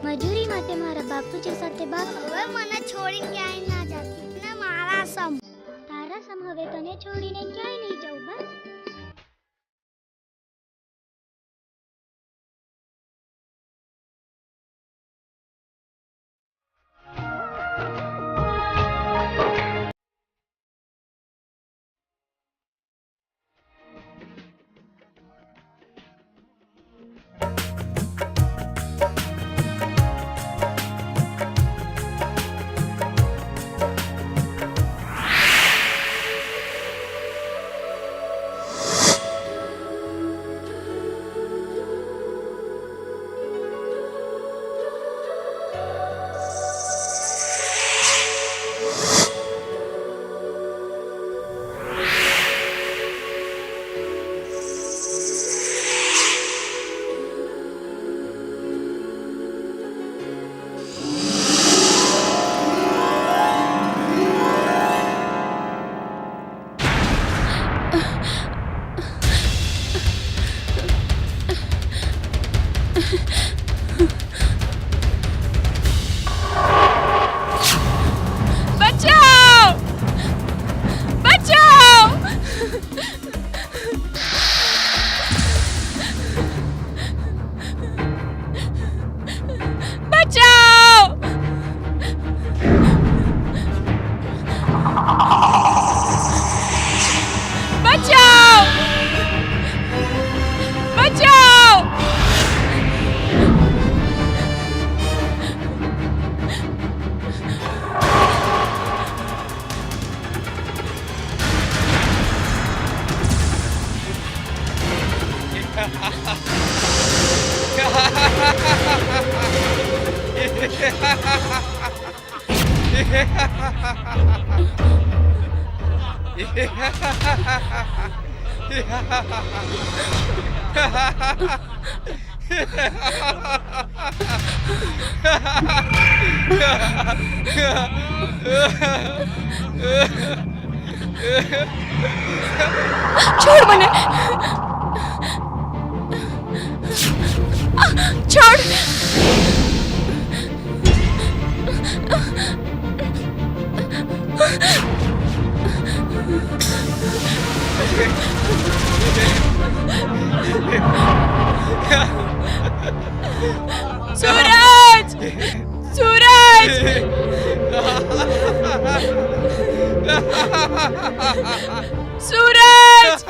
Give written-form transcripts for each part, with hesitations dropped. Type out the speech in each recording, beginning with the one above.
મજૂરી માટે મારા બાપુજી સાથે બાપ હવે મને છોડીને ક્યાંય ના જતી ને મારા સમ તારા સમ હવે તને છોડીને ક્યાંય નહીં જાઉં બસ. छोड़ મને छोड़ सूरज सूरज सूरज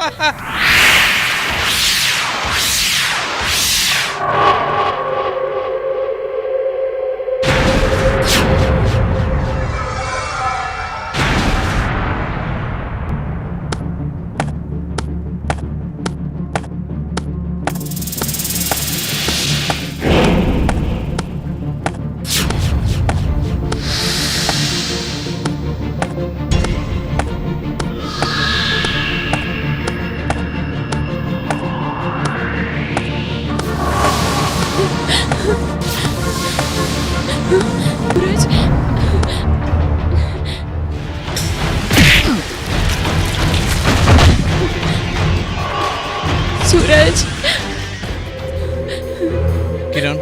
કિરણ,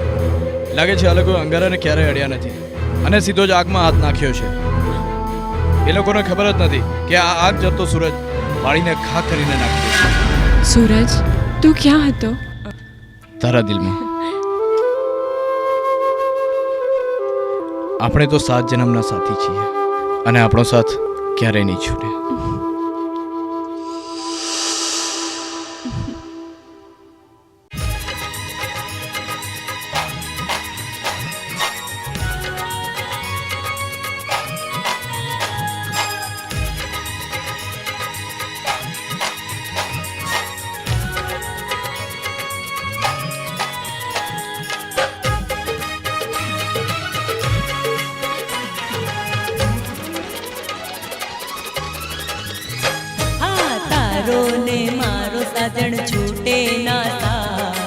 લાગે છે આ લોકો અંગારાને ક્યારેય અડ્યા નથી અને સીધો જ આગમાં હાથ નાખ્યો છે. એ લોકોને ખબર જ નથી કે આ આગ જતો સૂરજ બાળીને ખાખ કરીને નાખી દે. સૂરજ, તું ક્યાં હતો? તારા દિલમાં. આપણે તો 7 જન્મના સાથી છીએ અને આપણો સાથ ક્યારેય નહીં છૂટે. ને મારો સાજણ છૂટે ના સાથ,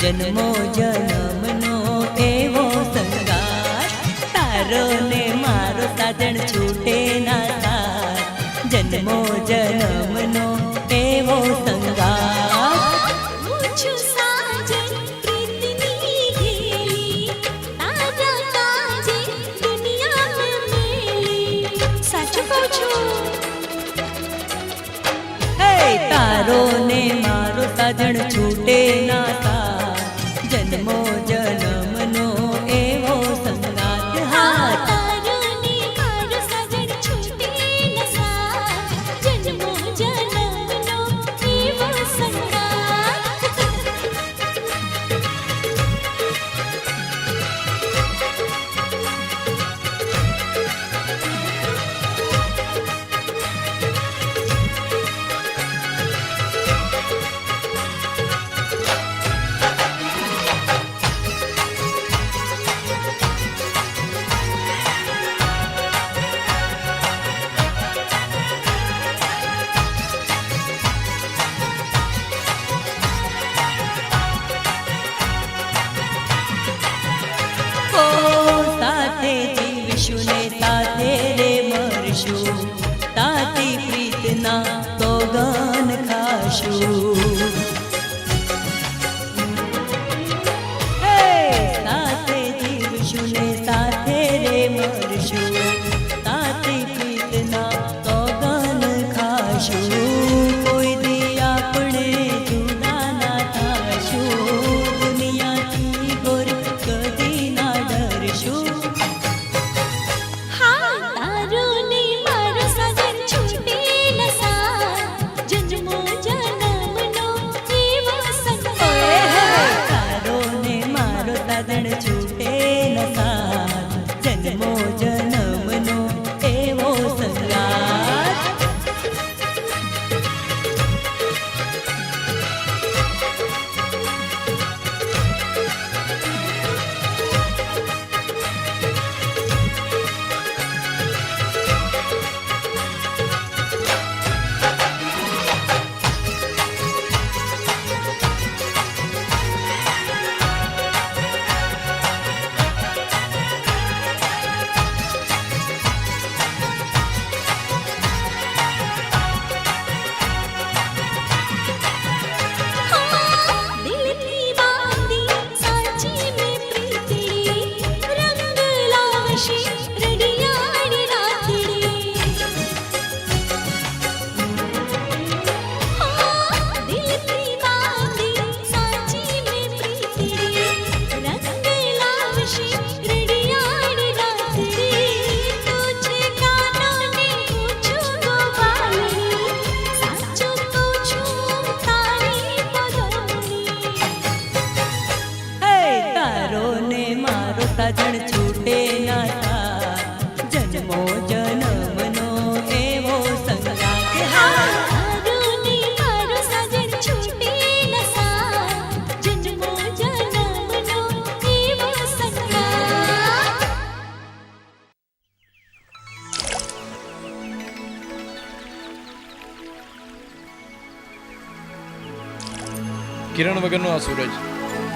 જન્મો જન્મનો એવો સંગાર. તારો ને મારો સાજણ છૂટે ના સાથ, જન્મો જન્મનો એવો સંગાર. પૂછું સાજન પ્રીતની ઘેલી, તારા કાજે દુનિયા મેં મેલી. સાચું કહું છું. તારો ને મારો સાજણ છૂટે ના સાથ, જન્મો જન્મનો એવો સંગાત. હા, તારો ને મારો સાજણ છૂટે ન સાથ, જન્મો જન્મનો એવો સંગાત. સાથે જીવશું ને સાથે રે મરશું, તાતી પ્રીતના સોગન ખાશું. સાથે જીવશું ને સાથે રે મરશું, તાતી પ્રીતના સોગન ખાશું. કોઈ દી આપણે જુદા ના થાશું, દુનિયાથી ગોર કદી ના ડરશું. તારો ને મારો સાજણ છૂટે ન સાથ, જન્મો જન્મનો એવો સંગાત. તારો ને મારો સાજણ છૂટે ન સાથ, જન્મો જન્મનો એવો સંગાત. દિલથી બાંધી સાચી મેં પ્રીતડી, રંગ લાવશે રડિયાળી રાતડી. દિલથી બાંધી સાચી મેં પ્રીતડી, રંગ લાવશે રડિયાળી રાતડી. તુજે કાનોને પૂછું ગોપાલની, સાચું કહું છું તારી પગલની. તારો ને મારો સાજણ છૂટે ના સાથ, જન્મો જન્મનો એવો સંગાત. તારો ને મારો સાજણ છૂટે ન સાથ, જન્મો જન્મનો એવો સંગાત. કિરણ વગરનો આ સૂરજ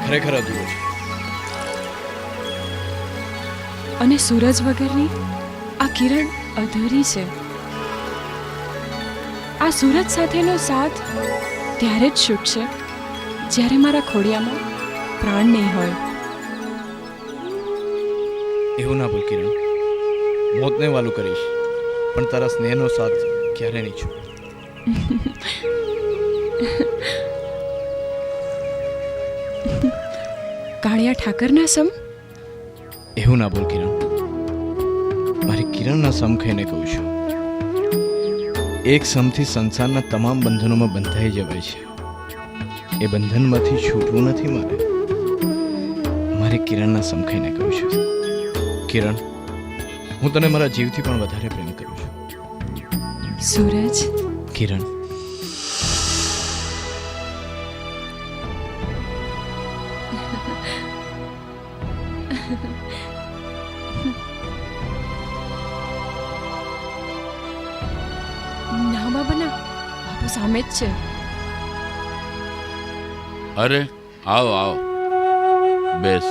ખરેખર અધૂરો છે. અને સૂરજ વગરની આ કિરણ અધૂરી છે. આ સૂરજ સાથેનો સાથ ત્યારે જ છૂટશે જ્યારે મારા ખોડિયામાં પ્રાણ નહીં હોય. એવું ના બોલ કિરણ. મોતને વાલું કરીશ પણ તારા સ્નેહનો સાથ ક્યારે નહીં છું. કાળિયા ઠાકરના સમ? એવું ના બોલ કિરણ. મારી કિરણના સમ ખાઈને કહું છું. એક સમથી સંસારના તમામ બંધનોમાં બંધાઈ જવાય છે. એ બંધનમાંથી છૂટવું નથી મારે. મારી કિરણના સમ ખાઈને કહું છું. કિરણ, હું તને મારા જીવથી પણ વધારે પ્રેમ કરું છું. સૂરજ, કિરણ, ના બાબા ના, બાપુ સામે જ છે. અરે આવો આવો, બેસ.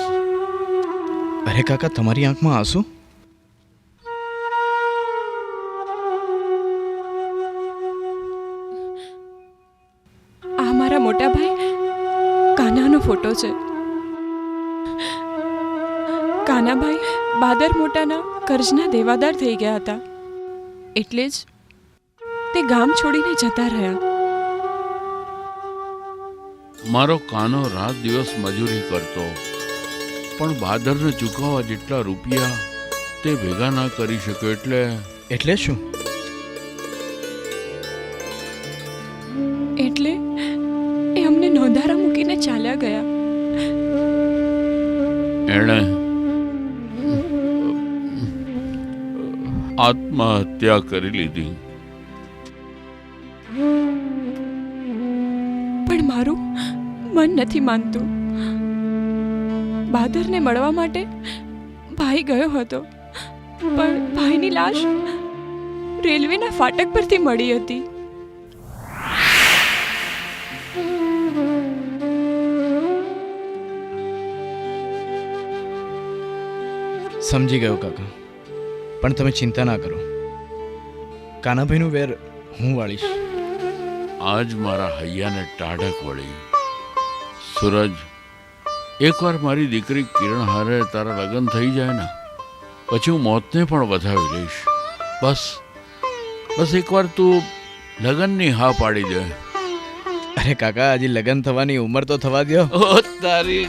અરે કાકા, તમારી આંખમાં આંસુ? આ મારા મોટા ભાઈ કાનાનો ફોટો છે. કાનાભાઈ બાદર મોટાના કર્જના દેવાદાર થઈ ગયા હતા, એટલે જ તે ગામ છોડીને જતા રહ્યા. મારો કાનો રાત દિવસ મજૂરી કરતો, પણ બાદરને ચૂકવવા જેટલા રૂપિયા તે ભેગા ના કરી શક્યો. એટલે શું? એટલે એ અમને નોંધારા મૂકીને ચાલ્યા ગયા. એણે આત્મહત્યા કરી લીધી. પણ મારું મન નથી માનતું. બાદરને મળવા માટે ભાઈ ગયો હતો, પણ ભાઈની લાશ રેલવેના ફાટક પરથી મળી હતી. સમજી ગયો કાકા, પણ તમે ચિંતા ના કરો. કાનાભાઈનું વેર હું વાળીશ. આજ મારા હૈયાને ટાઢક વળી. સૂરજ, એકવાર મારી દીકરી કિરણ હારે તારા લગ્ન થઈ જાય ને, પછી હું મોતને પણ વધાવી લઈશ. બસ બસ એકવાર તું લગ્નની હા પાડી દે. અરે કાકા, હજી લગ્ન થવાની ઉંમર તો થવા દો. ઓ તારી,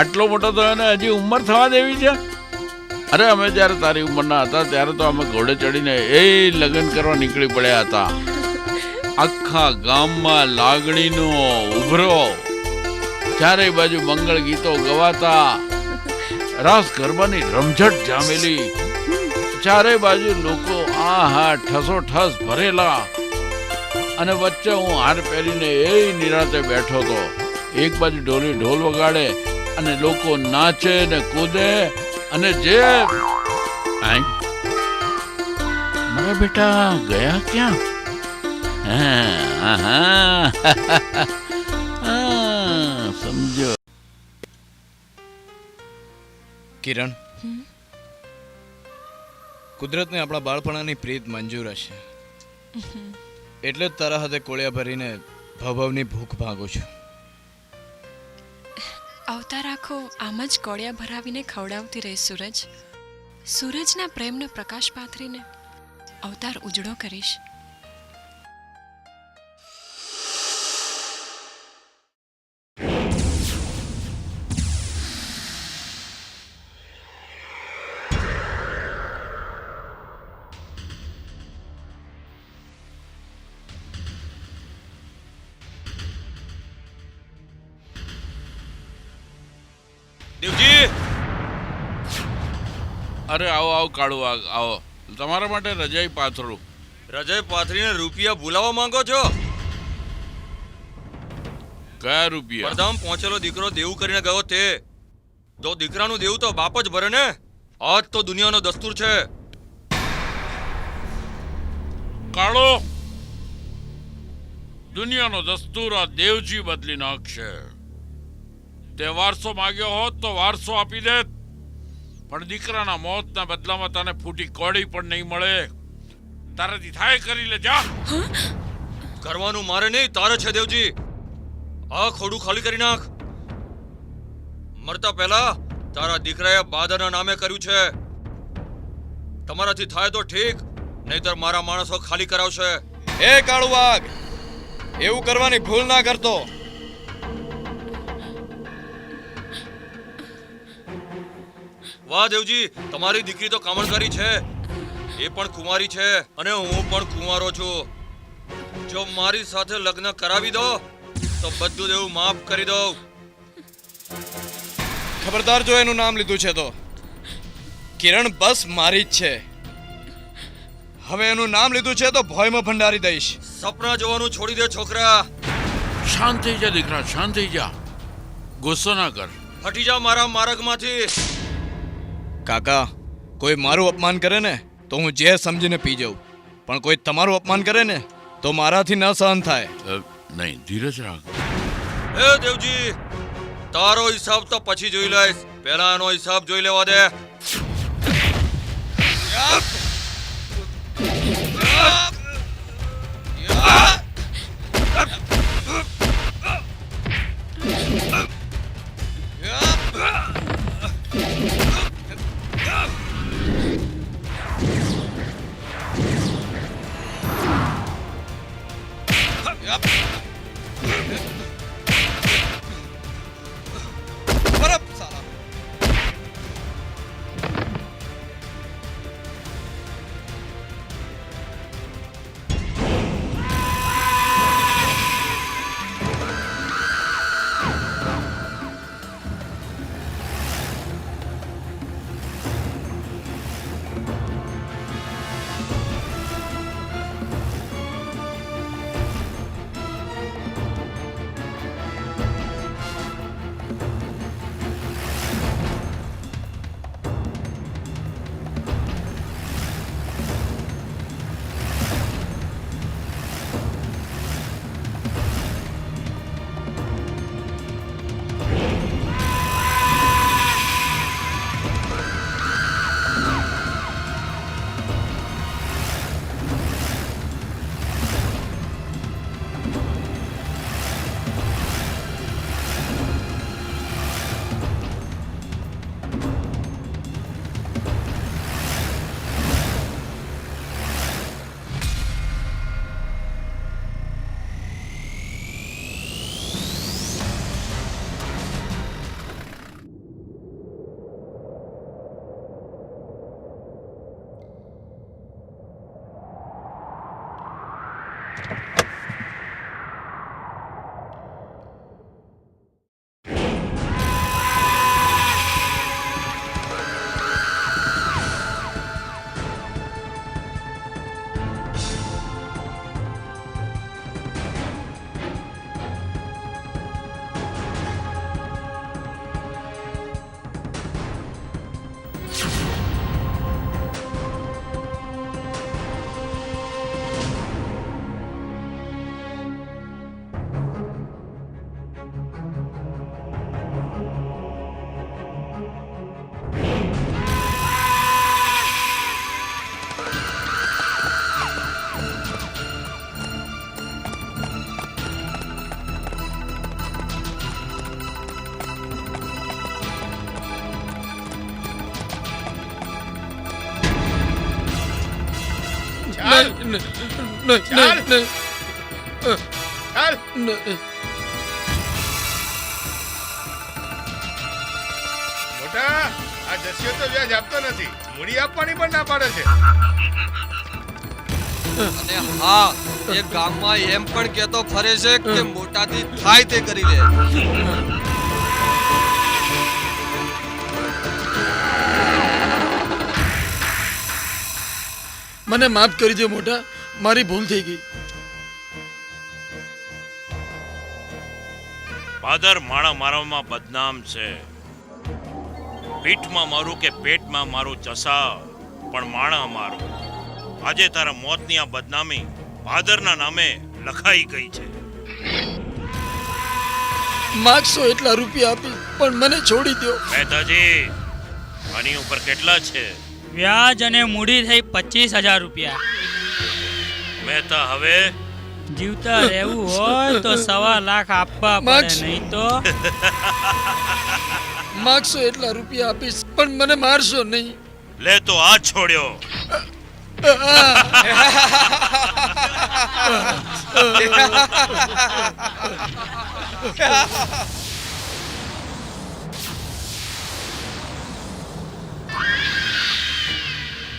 આટલો મોટો થયો ને હજી ઉંમર થવા દેવી છે? અરે અમે જ્યારે તારી ઉંમરના હતા ત્યારે તો અમે ઘોડે ચડીને એ લગ્ન કરવા નીકળી પડ્યા હતા. આખા ગામમાં લાગણીનો ઉભરો, ચારે બાજુ મંગળ ગીતો ગવાતા, રાસ ગરબાની રમઝટ જામેલી, ચારે બાજુ લોકો આહા ઠસો ઠસ ભરેલા, અને વચ્ચે હું હાર પહેરીને એ નિરાંતે બેઠો હતો. એક બાજુ ઢોલી ઢોલ વગાડે અને લોકો નાચે ને કૂદે, અને જે મારા બેટા ગયા ક્યાં? સમજો. કિરણ, કુદરતને આપણા બાળપણાની પ્રીત મંજૂર હશે, એટલે જ તારા હાથે કોળિયા ભરીને ભવભવની ભૂખ ભાગું છું. અવતાર આખો આમ જ કોળિયા ભરાવીને ખવડાવતી રહી સૂરજ. સૂરજના પ્રેમનો પ્રકાશ પાથરીને અવતાર ઉજળો કરીશ. દેવજી, અરે આવો આવો કાળુ, આવો. તમારા માટે રજાઈ પાથરું. રજાઈ પાથરીને રૂપિયા ભૂલાવા માંગો છો? કયા રૂપિયા? પરધામ પહોંચેલો દીકરો દેવું કરીને ગયો તે. તો દીકરાનું દેવું તો બાપ જ ભરે ને. આજ તો દુનિયાનો દસ્તુર છે. કાળો, દુનિયાનો દસ્તુર આ દેવજી બદલી નાખશે. તે વારસો માંગ્યો હોત તો વારસો આપી દે, પણ દીકરાના મોતના બદલામાં તને ફૂટી કોડી પણ નહીં મળે. તારાથી થાય કરી લે, જા. કરવાનું મારે નહીં, તારે છે દેવજી. આ ખોડું ખાલી કરી નાખ. મરતા પહેલા તારા દીકરાએ બાદરના નામે કર્યું છે. તમારાથી થાય તો ઠીક, નહીતર મારા માણસો ખાલી કરાવશે. એ કાળુ વાઘ, એવું કરવાની ભૂલ ના કરતો. વાહ દેવજી, તમારી દીકરી તો કામણકારી છે, એ પણ કુંવારી છે અને હું પણ કુંવારો છું. જો મારી સાથે લગ્ન કરાવી દો તો બધું દેવું માફ કરી દઉં. ખબરદાર જો એનું નામ લીધું છે તો. કિરણ બસ મારી જ છે. હવે એનું નામ લીધું છે તો ભોયમાં ભંડારી દઈશ. સપના જોવાનું છોડી દે છોકરા. શાંત થઈ જા દીકરા, શાંત થઈ જા. ગુસ્સો ના કર. હટી જા મારા માર્ગમાંથી. કાકા, કોઈ મારું અપમાન કરે ને તો હું જે સમજીને પી જાઉં, પણ કોઈ તમારું અપમાન કરે ને તો મારાથી ન સહન થાય. નહીં, ધીરજ રાખ. હે દેવજી, તારો હિસાબ તો પછી જોઈ લઈશ, પહેલા એનો હિસાબ જોઈ લેવા દે. મોટા, આ જસ્યો તો વ્યાજ આપતો નથી, મૂડી આપવાની પણ ના પાડે છે. અને હા, એ ગામમાં એમ પણ કહેતો ફરે છે કે મોટાથી થાય તે કરી લે. મને માફ કરી દો મોટા, મારી ભૂલ થઈ ગઈ. પાદર માણા મારવામાં બદનામ છે. પીઠમાં મારું કે પેટમાં મારું ચસા, પણ માણા મારું. આજે તારા મોતની આ બદનામી પાદરના નામે લખાઈ ગઈ છે. માગશો એટલા રૂપિયા આપી પણ મને છોડી દો. મહેતાજી, આની ઉપર કેટલા છે? વ્યાજ અને મૂડી થઈ 25,000 રૂપિયા. મહેતા, હવે જીવતા રહેવું હોય તો 1.25 લાખ આપવા પડે, નહીં તો માગશો એટલા રૂપિયા આપીશ પણ મને મારશો નહીં. લે તો આ છોડ્યો.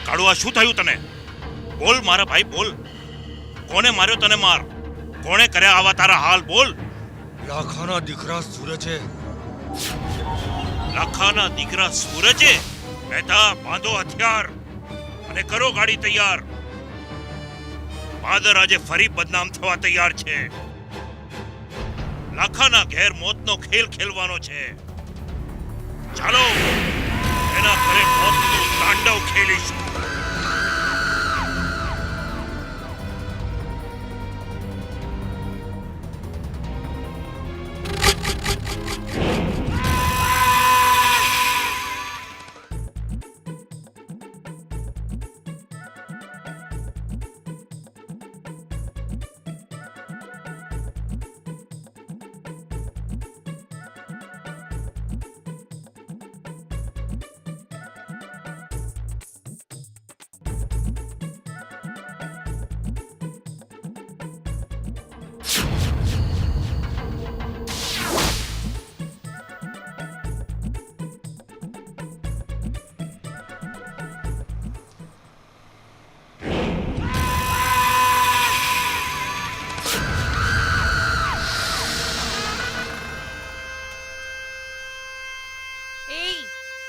કાળુઆ શું થયું તને? બોલ મારા ભાઈ બોલ. કોને માર્યો તને? માર. કોણે કર્યા આવા તારા હાલ? બોલ. લાખાના દીકરા સૂરજે. લાખાના દીકરા સૂરજે? મહેતા, બાંધો હથિયાર અને કરો ગાડી તૈયાર. બાદર આજે ફરી બદનામ થવા તૈયાર છે. લાખાના ઘેર મોતનો ખેલ ખેલવાનો છે. ચાલો એના ઘરે મોતનું તાંડવ ખેલીશું.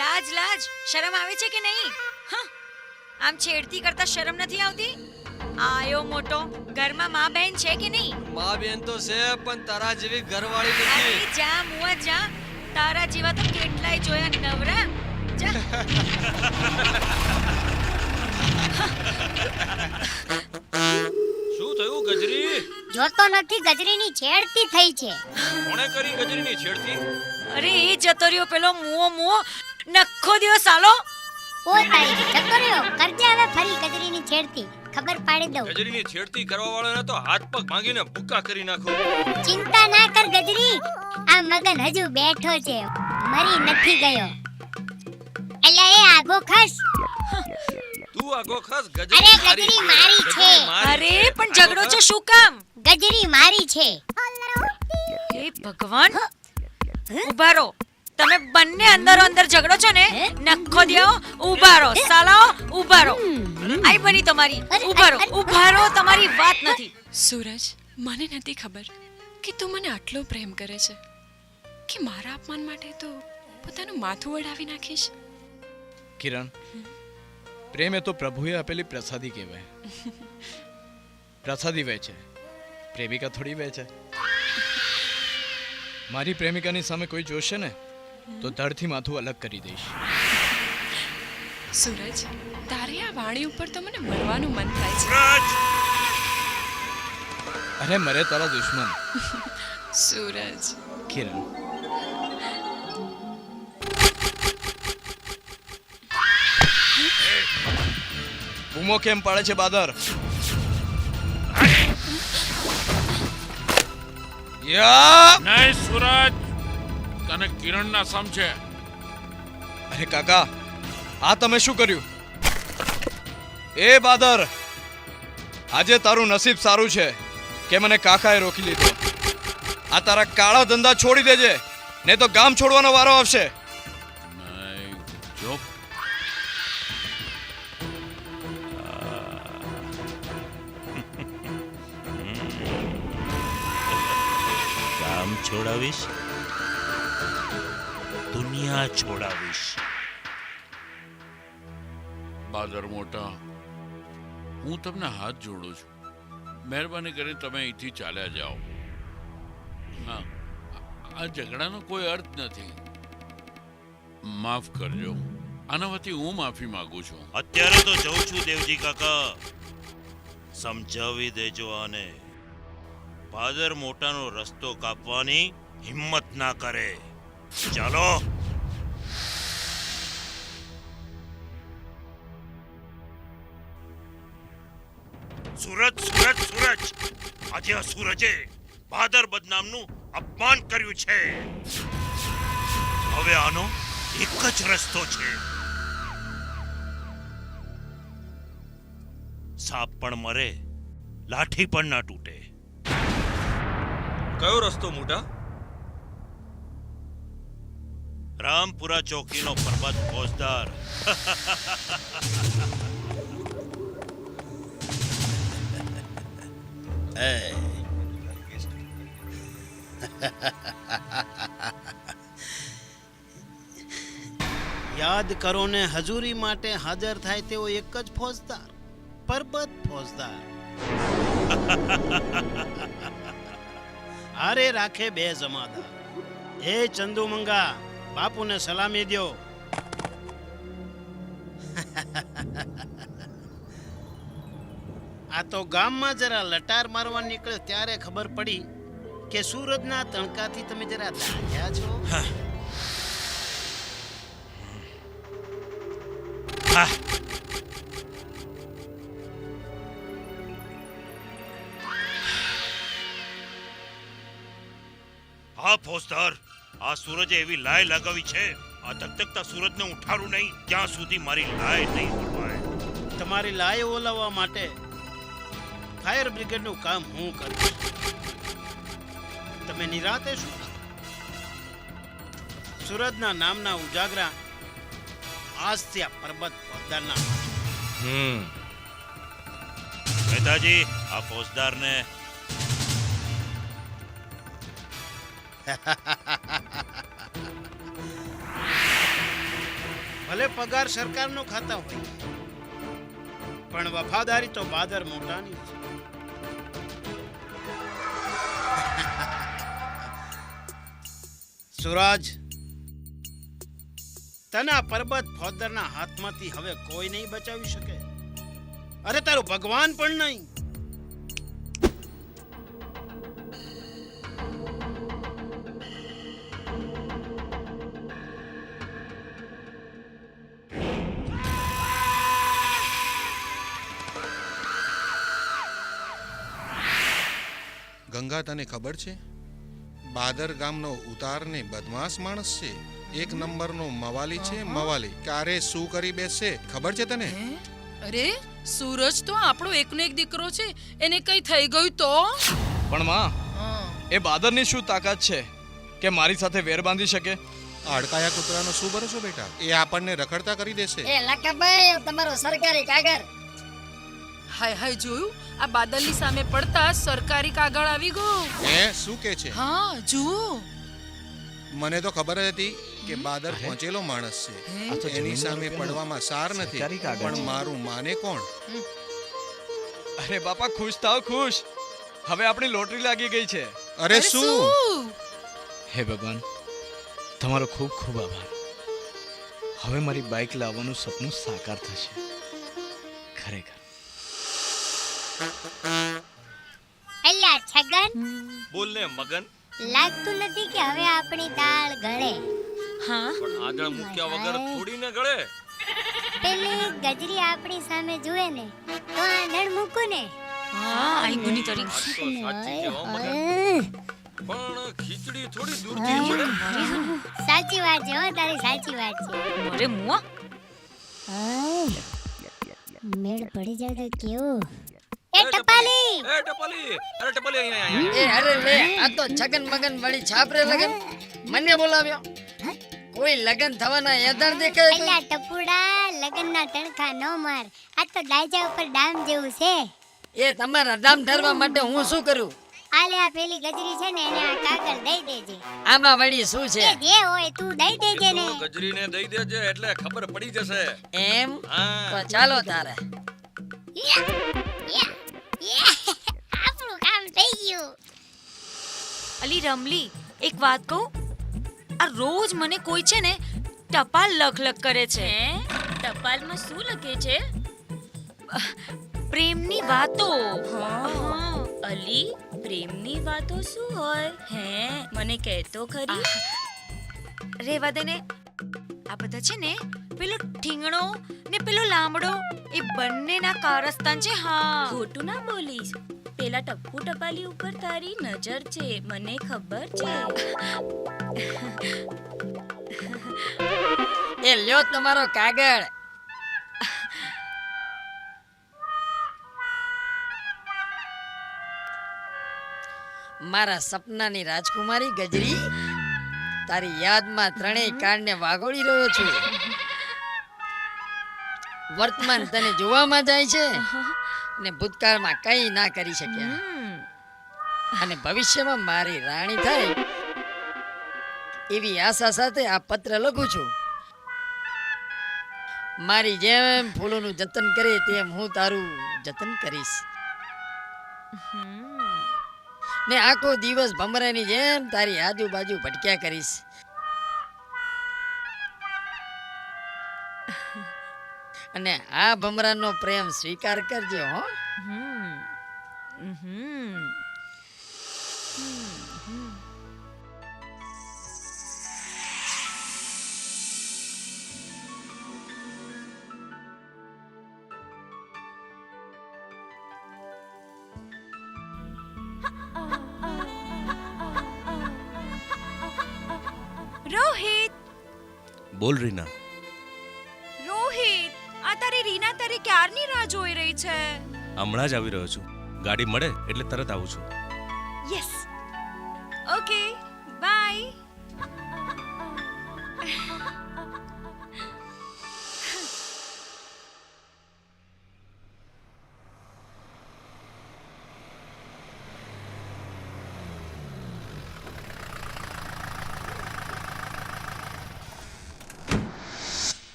લાજ લાજ શરમ આવે છે કે નહીં? હા, આમ છેડતી કરતા શરમ નથી આવતી? આયો મોટો, ઘરમાં માં બહેન છે કે નહીં? માં બહેન તો છે પણ તારા જેવી ઘરવાળી અરે નથી. જા મુઆ જા, તારા જેવા તો કેટલાય જોયા નવરા. જા. શું થયું ગજરી? જોતો નથી ગજરીની છેડતી થઈ છે. કોણે કરી ગજરીની છેડતી? અરે એ જતો રહ્યો પેલો મુઓ નખો દિવસ સાલો. ઓ તારી જતો રહ્યો, કરજે હવે ફરી ગજરીની છેડતી, ખબર પાડી દઉં. ગજરીની છેડતી કરવા વાળાને તો હાથ પગ ભાંગીને ભૂકા કરી નાખો. ચિંતા ના કર ગજરી, આ મગન હજુ બેઠો છે, મરી નથી ગયો. એલા એ આગો ખસ. તું આગો ખાસ અરે ગજરી ગજરી મારી છે. અરે પણ ઝઘડો છો શું કામ? ગજરી મારી છે. હે ભગવાન, ઉભા રહો. તમે બંને અંદરો અંદર ઝઘડો છો ને? નખો દ્યો, ઉભા રહો સાલાઓ, ઉભા રહો. આઈ બની તમારી, ઉભા રહો, તમારી વાત નથી. સૂરજ, મને નથી ખબર કે તું મને આટલો પ્રેમ કરે છે કે મારા અપમાન માટે તો પોતાનું માથું વડાવી નાખીશ. કિરણ, પ્રેમ એ તો પ્રભુએ આપેલી પ્રસાદી કહેવાય. પ્રસાદી વેચે, પ્રેમિકા થોડી વેચે. મારી પ્રેમિકાની સામે કોઈ જોશે ને તો ધડથી માથું અલગ કરી દઈશ. સૂરજ, તારી આ વાણી ઉપર તો મને મરવાનું મન થાય છે. અરે મરે તારા દુશ્મન. સૂરજ. કિરણ, બૂમો કેમ પાડે છે બાદર? નહીં સૂરજ, તને કિરણના સમ છે. અરે કાકા, આ તમે શું કર્યું? એ બાદર, આજે તારું નસીબ સારું છે કે મને કાકાએ રોકી લીધો. આ તારા કાળા ધંધા છોડી દેજે, નહીં તો ગામ છોડવાનો વારો આવશે. નહીં, જો ગામ છોડાવીશ, દુનિયા છોડાવીશ. બાદર મોટા, હું તમને હાથ જોડું છું. મહેરબાની કરી તમે અહીંથી ચાલ્યા જાઓ. હા, આ ઝઘડાનો કોઈ અર્થ નથી. માફ કરજો. આના વતી હું માફી માંગુ છું. અત્યારે તો જઉં છું દેવજી કાકા. સમજાવી દેજો આને. બાદર મોટાનો રસ્તો કાપવાની હિંમત ના કરે. ચાલો. સૂરજ, સૂરજ, સૂરજ, આજે આ સૂરજે બાદર બદનામનું અપમાન કર્યું છે. હવે આનો એક જ રસ્તો છે. સાપ પણ મરે, લાઠી પણ ના તૂટે. કયો રસ્તો મોટા? રામપુરા ચોકીનો પરબત ફોજદાર. યાદ કરો ને હજુરી માટે હાજર થાય તેવો એક જ ફોજદાર, પરબત ફોજદાર. હારે રાખે બે જમાદાર. એ ચંદુ મંગા, બાપુને સલામી દ્યો. આ તો ગામમાં જરા લટાર મારવા નીકળે ત્યારે ખબર પડી કે સૂરજના તણકાથી તમે જરા દાઝ્યા છો. હા ફોજદાર, આ સૂરજે એવી લાય લગાવી છે, આ ધગધગતા સૂરજને ઉઠાડું નહીં ત્યાં સુધી મારી લાય નહીં ઓલવાય. તમારી લાય ઓલવવા માટે ફાયર બ્રિગેડનું કામ હું કરીશ. તમે નિરાતે શું સૂરજના નામના ઉજાગરા આજથી આ પરબત ફોજદારના. મહેતાજી, આ ફોજદારને ભલે પગાર સરકારનો ખાતા હોય, પણ વફાદારી તો બાદર મોટાની છે. સુરાજ, તને આ પરબત ફોજદારના હાથમાંથી હવે કોઈ નહીં બચાવી શકે. અરે તારું ભગવાન પણ નહીં. ગંગા, તને ખબર છે બાદર ગામનો ઉતારને બદમાશ માણસ છે. એક નંબરનો મવાલી છે. મવાલી ક્યારે શું કરી બેસે ખબર છે તને? અરે સૂરજ તો આપણો એકનો એક દીકરો છે, એને કઈ થઈ ગયું તો? પણ માં, એ બાદરની શું તાકાત છે કે મારી સાથે વેર બાંધી શકે? અડકાયા કૂતરાનો શું ભરોસો બેટા, એ આપણને રખડતા કરી દેશે. એ લકાભાઈ, તમારો સરકારી કાગળ. હાય હાય, જોયું? આ બાદલની સામે પડતા સરકારી કાગળ આવી ગયો. એ શું કે છે? હા, જુઓ. મને તો ખબર જ હતી કે બાદર પહોંચેલો માણસ છે, એની સામે પડવામાં સાર નથી. પણ મારું માને કોણ? અરે બાપા, ખુશ થાવ, ખુશ. હવે આપણી લોટરી લાગી ગઈ છે. અરે શું? હે ભગવાન, તમારો ખૂબ ખૂબ આભાર. હવે મારી બાઇક લાવવાનું સપનું સાકાર થશે. ખરેખર. અલ્યા છગન, બોલ ને મગન. લાગતું નથી કે હવે આપણી દાળ ગળે. હા, પણ આગળ મૂક્યા વગર થોડી ને ગળે. પેલી ગજરી આપણી સામે જુએ ને તો આંધણ મૂકું ને. હા, આઈ ગુની તરી. આ તો સાચી છે હો મગન. પણ ખીચડી થોડી દૂરથી પડે. સાચી વાત છે હો, તારી સાચી વાત છે. અરે મુઆ, મેળ પડી જાય તો કેવું? એ ટપાલી, એ ટપાલી, અરે ટપાલી અહીંયા. એ અરે લે, આ તો છગન મગન વળી છાપરે લગન મને બોલાવ્યો. કોઈ લગન થવાના એદાર દેખાય? અલ્યા ટપુડા, લગનના તણખા નો માર. આ તો દાયજા ઉપર ડામ જેવું છે. એ તમારા દામ ઠરવા માટે હું શું કરું? આલે આ પેલી ગજરી છે ને એને આ કાગળ દઈ દેજે. આમાં વળી શું છે? એ જે હોય તું દઈ દેજે ને. ગજરીને દઈ દેજે એટલે ખબર પડી જશે. એમ? હા. તો ચાલો તારે. આપણું કામ થઈ ગયું. અલી રમલી, એક વાત કહું? આ રોજ મને કોઈ છે ને ટપાલ લખ કરે છે. ટપાલમાં શું લખે છે? પ્રેમની વાતો. અલી, પ્રેમની વાતો શું હોય? હે, મને કહેતો ખરી. રેવા દે ને. આ બધા છે ને પેલો ઠીંગણો ને પેલો લાંબડો, એ બંનેના કારસ્તાન છે. હા, ખોટું ના બોલીશ. પેલા ટપ્પુ ટપાલી ઉપર તારી નજર છે, મને ખબર છે. એ લ્યો તમારો કાગળ. મારા સપનાની રાજકુમારી ગજરી, તારી યાદમાં ત્રણેય કાળને વાગોળી રહ્યો છું. વર્તમાન તને જોવામાં જાય છે અને ભૂતકાળમાં કંઈ ના કરી શક્યા, અને ભવિષ્યમાં મારી રાણી થાય એવી આશા સાથે આ પત્ર લખું છું. મારી જેમ ફૂલોનું જતન કરે તેમ હું તારું જતન કરીશ, ને આખો દિવસ ભમરાની જેમ તારી આજુબાજુ ભટક્યા કરીશ. અને આ ભમરાનો પ્રેમ સ્વીકાર કરજો હો. રોહિત, બોલ રીના. રોહિત, આ તારી રીના તારી ક્યારની રાહ જોઈ રહી છે. હમણાં જ આવી રહ્યો છું. ગાડી મળે એટલે તરત આવું છું. Yes, okay, bye.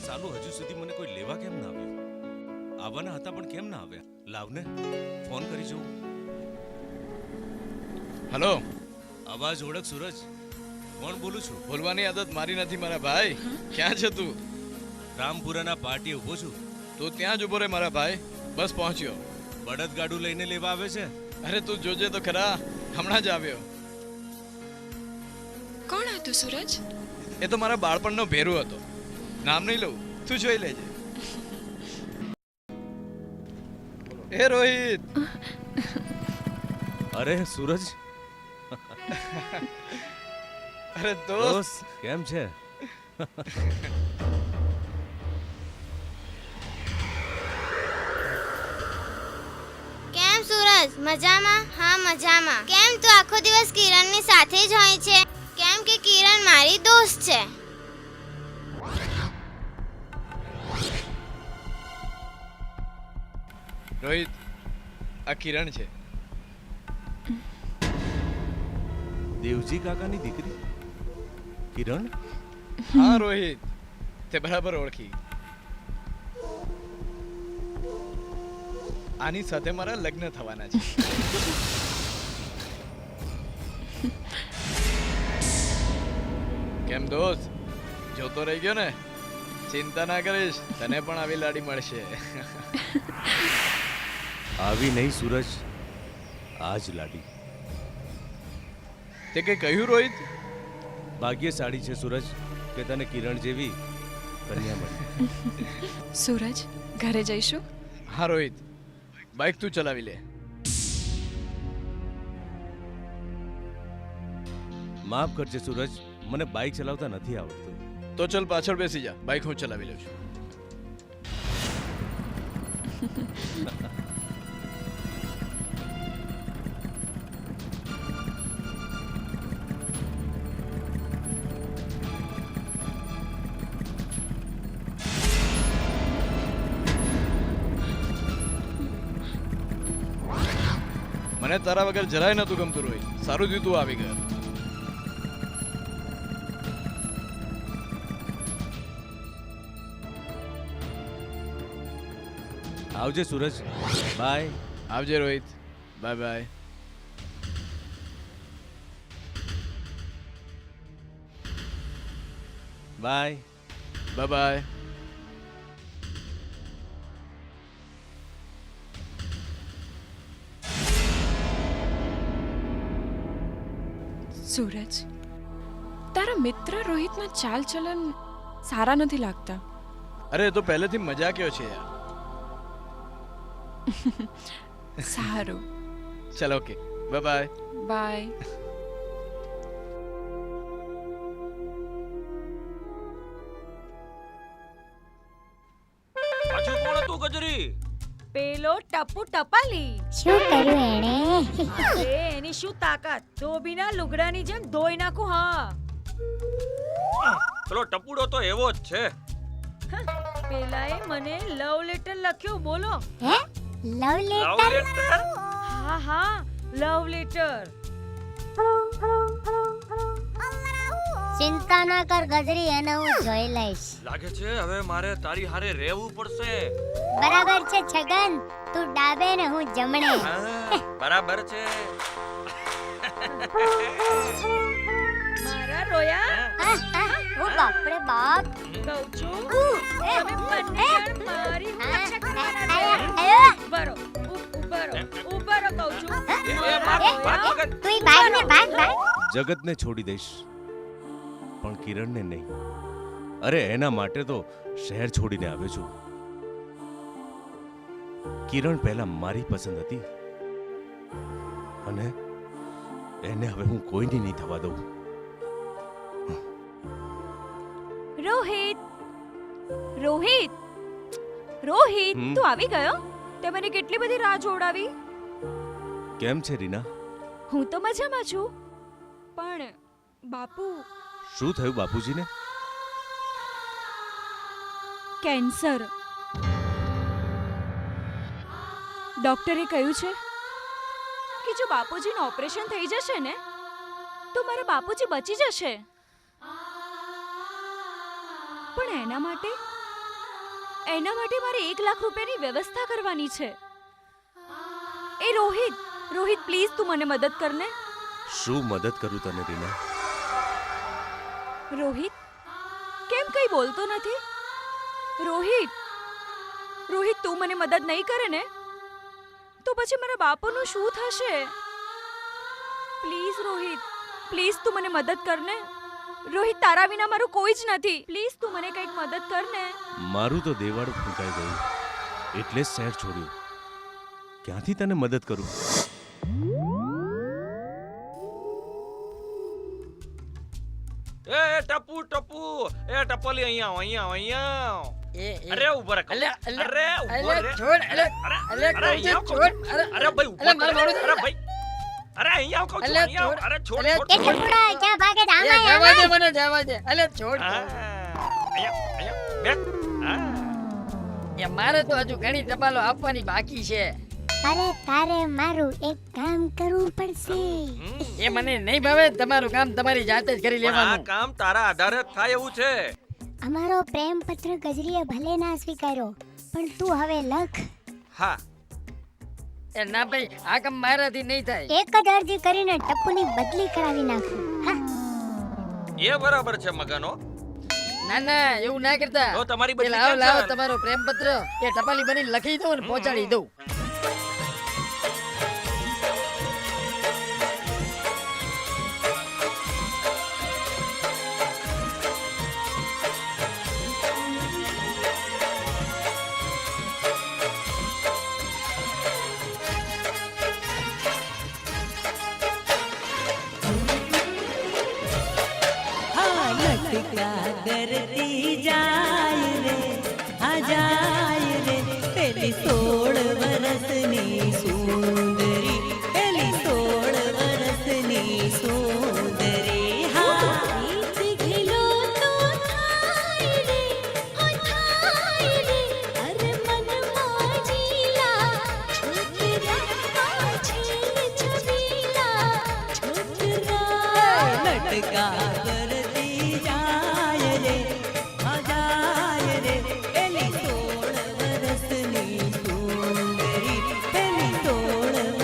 સાલું હજુ સુધી મને કોઈ લેવા કેમ ના આવ્યું? આવવાના હતા પણ કેમ ના આવ્યા? લાવને ફોન કરી જોઉં. હલો, અવાજ ઓળખ સૂરજ. કોણ બોલું છું? બોલવાની આદત મારી નથી મારા ભાઈ. ક્યાં છે તું? રામપુરાના પાર્ટી ઊભો છું. તું ત્યાં જ ઊભો રહે મારા ભાઈ, બસ પહોંચ્યો. બળદ ગાડું લઈને લેવા આવે છે. અરે તું જોજે તો ખરા, હમણાં જ આવ્યો. કોણ હતું સૂરજ? એ તો મારા બાળપણનો ભેરુ હતો. નામ નહીં લઉં, તું જોઈ લેજે. એ રોહિત. અરે સૂરજ. અરે દોસ્ત, કેમ છે? કેમ સૂરજ, મજામાં? હા મજામાં. કેમ તું આખો દિવસ કિરણની સાથે જ હોય છે? કેમ કે કિરણ મારી દોસ્ત છે. રોહિત, આ કિરણ છે. દેવજી કાકાની દીકરી કિરણ? હા રોહિત, તે બરાબર ઓળખી. આની સાથે મારા લગ્ન થવાના છે. કેમ દોસ્ત, જોતો રહી ગયો ને? ચિંતા ના કરીશ, તને પણ આવી લાડી મળશે. આવી નહીં સૂરજ, આજ લાડી. તે કઈ કહ્યું રોહિત? ભાગ્યશાળી છે સૂરજ કે તને કિરણ જેવી કન્યા મળી. સૂરજ, ઘરે જઈશું? હા રોહિત, બાઇક તું ચલાવી લે. માફ કરજે સૂરજ, મને બાઇક ચલાવતા નથી આવડતું. તો ચલ પાછળ બેસી જા, બાઇક હું ચલાવી લઉં છું. મને તારા વગર જરાય નતું ગમતું રોહિત. સારું થયું તું આવી ગયો. આવજે સૂરજ. બાય. આવજે Rohit. Bye bye. Bye. Bye bye. Suraj, તારા મિત્ર રોહિતના ચાલ ચલન સારા નથી લાગતા. અરે એ તો પહેલેથી મજાક્યો છે યાર. સારું. ચલો ઓકે, બાય બાય. બાય. પાછું કોણ હતું ગજરી? પેલો ટપુ ટપાલી. શું કર્યું એણે? અરે એની શું તાકાત, ધોબીના લુગડાની જેમ ધોઈ નાખું. હા, પેલો ટપુડો તો એવો જ છે. પેલાએ મને લવ લેટર લખ્યો. બોલો. હે? Love letter? હા હા, લવ લેટર. ચિંતા ના કર ગજરી, એને હું જોઈ લઈશ. લાગે છે હવે મારે તારી હારે રહેવું પડશે. બરાબર છે છગન, તું ડાબે ને હું જમણે. બરાબર છે. મારા રોયા. ઓ બાપ રે બાપ. કહું છું તમે બંને જણ મારી પાછળ કરવાના છો. ઉભા રહો, ઉભા રહો કહું છું. તું ભાગ ને ભાગ. જગતને છોડી દઈશ પણ કિરણને નહીં. અરે એના માટે તો શહેર છોડીને આવ્યો છું. કિરણ પહેલા મારી પસંદ હતી અને એને હવે હું કોઈને નહીં થવા દઉં. રોહિત, રોહિત, રોહિત, તું આવી ગયો? તે મને કેટલી બધી રાહ જોડાવી. કેમ છે રીના? હું તો મજામાં છું, પણ બાપુ. શું થયું બાપુજીને? કેન્સર. ડોક્ટરે કહ્યું છે કે જો બાપુજીનું ઓપરેશન થઈ જશે ને તો મારા બાપુજી બચી જશે. પણ એના માટે મારે 1 લાખ રૂપિયાની વ્યવસ્થા કરવાની છે. એ રોહિત, રોહિત પ્લીઝ તું મને મદદ કર ને. શું મદદ કરું તને રીના? રોહિત કેમ કઈ બોલતો નથી? રોહિત, રોહિત તું મને મદદ નહીં કરે ને તો પછી મારા બાપુનું શું થશે? પ્લીઝ રોહિત, પ્લીઝ તું મને મદદ કર ને. રોહિત તારા વિના મારું કોઈ જ નથી. પ્લીઝ તું મને કંઈક મદદ કર ને. મારું તો દેવાળું ફૂંકાઈ ગયું એટલે જ શહેર છોડ્યું. ક્યાંથી તને મદદ કરું? એ ટપુ ટપુ, એ ટપલી અહીંયા આવ, અહીંયા આવ. અરે ઉભા રહે. અરે ઉભા રહે. છોડ. અરે અહીંયા છોડ. અરે ભાઈ ઉભા રહે. અરે ભાઈ, અરે અહીંયા આવ કહું છું. અહીંયા આવ. અરે છોડ. એ ટપુડા ક્યાં ભાગે? આમાં જવા દે મને, જવા દે. અલે છોડ. અહીંયા બેસ. એ મારે તો હજુ ઘણી ટપાલો આપવાની બાકી છે. અરે તારે મારું એક કામ કરવું પડશે. એ મને નહીં ભાવે. તમારું કામ તમારી જાતે જ કરી આ લેવાનું. કામ તારા આધારે જ થાય એવું છે. અમારો પ્રેમ પત્ર ગજરીએ ભલે ના સ્વીકાર્યો, પણ તું હવે લખ. હા. એ ના ભાઈ, આ કામ મારાથી નહીં થાય. એક જ અરજી કરીને ટપ્પુની બદલી કરાવી નાખું. હા, એ બરાબર છે મગનો. ના ના, એવું ના કરતા. તો તમારી બદલી લાવો કેમ લાવો ચાલે? તમારો પ્રેમ પત્ર એ ટપાલી બની લખી દઉં અને પહોંચાડી દઉં. करती जाय रे, आ जाय रे, पेली 16 वरसनी सुंदरी, पेली 16 वरसनी सुंदरी. हाँ घिलो तो थाय रे, ओ थाय रे, अरे मन माजीला, छोकरा छेल छबीला, छोकरा लटका करती जाय रे, आ जाय रे, पेली 16 वरसनी सुंदरी, पेली 16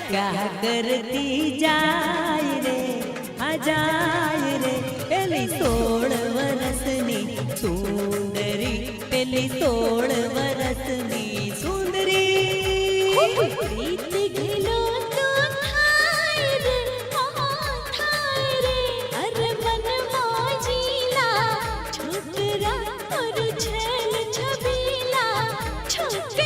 લટકા કરતી જાય રે આ જાય રે પેલી 16 વર્ષની સુંદરી પેલી 16 વર્ષની સુંદરી પ્રીત ઘેલો તો થાય રે થાય રે અરે મનમાં જીલા છોકરા ઓર છેલ છબીલા છોકરા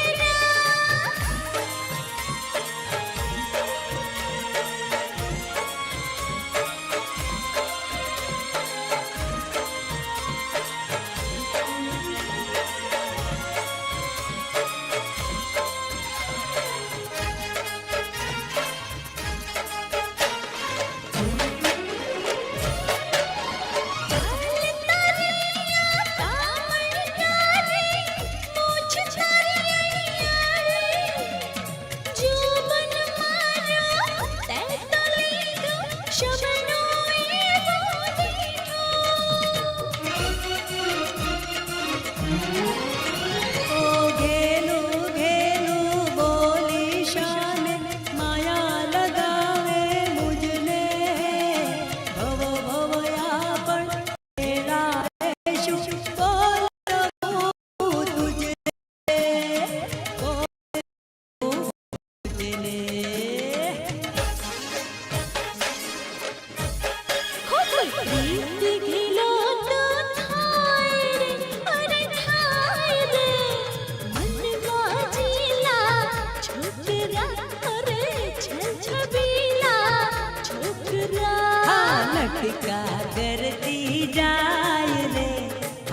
લટકા કરતી જાય રે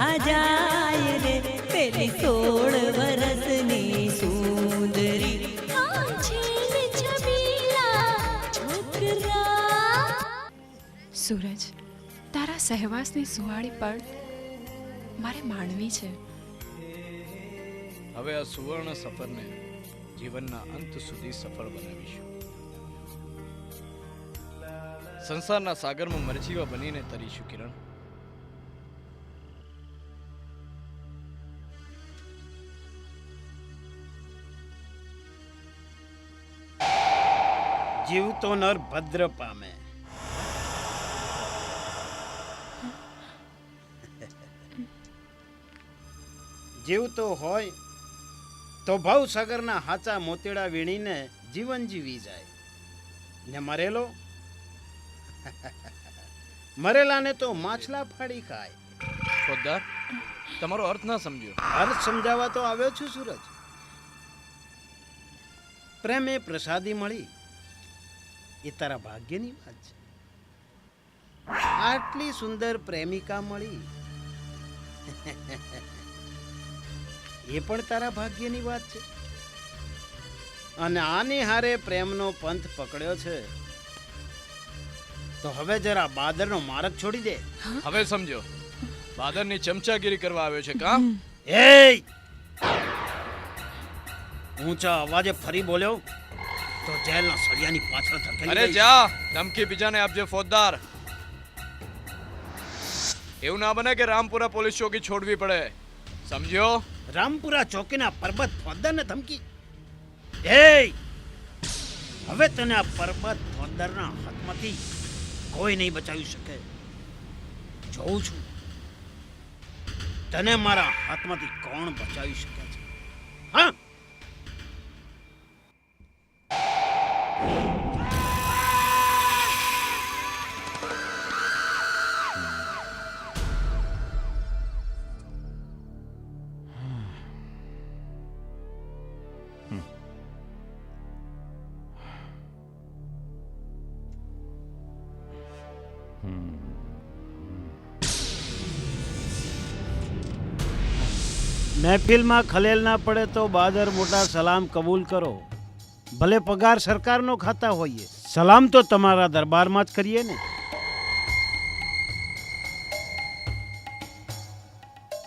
આ જાય રે પેલી 16 વર્ષની સુંદરી સૂરજ, તારા સહવાસની સુવાળી પળ મારે માણવી છે. હવે આ સુવર્ણ સફરને જીવનના અંત સુધી સફળ બનાવીશું. સંસારના સાગરમાં મરજીવા બનીને તરીશું કિરણ. જીવતો નર ભદ્ર પામે. જીવતો હોય તો ભવસાગરના હાચા મોતીડા વીણીને જીવન જીવી જાય ને મરેલો મરેલાને તો માછલા ફાડી ખાય. ખોદદાર, તમારો અર્થ ના સમજ્યો. અર્થ સમજાવવા તો આવ્યો છું સૂરજ. પ્રેમે પ્રસાદી મળી એ તારા ભાગ્યની વાત છે. આટલી સુંદર પ્રેમિકા મળી એ પણ તારા ભાગ્યની વાત છે. અને આની હારે પ્રેમનો પંથ પકડ્યો છે તો હવે જરા બાદરનો માર્ગ છોડી દે. હવે સમજો, બાદરની ચમચાગીરી કરવા આવ્યો છે કામ. એ ઊંચા અવાજે ફરી બોલ્યો તો જેલના સળિયાની પાછળ ધકેલી અરે દઈશ. જા, ધમકી બીજાને આપજે ફોજદાર. એવું ના બને કે રામપુરા પોલીસ ચોકી છોડવી પડે, સમજ્યો? રામપુરા ચોકીના પરબત ફોજદારને ધમકી? એ હવે તને આ પરબત ફોજદારના હાથમાંથી કોઈ નહીં બચાવી શકે. જોઉં છું તને મારા હાથમાંથી કોણ બચાવી શકે છે. હા, મહેફિલમાં ખલેલ ના પડે તો બાદર મોટા સલામ કબૂલ કરો. ભલે પગાર સરકારનો ખાતા હોઈએ, સલામ તો તમારા દરબારમાં જ કરીએ ને.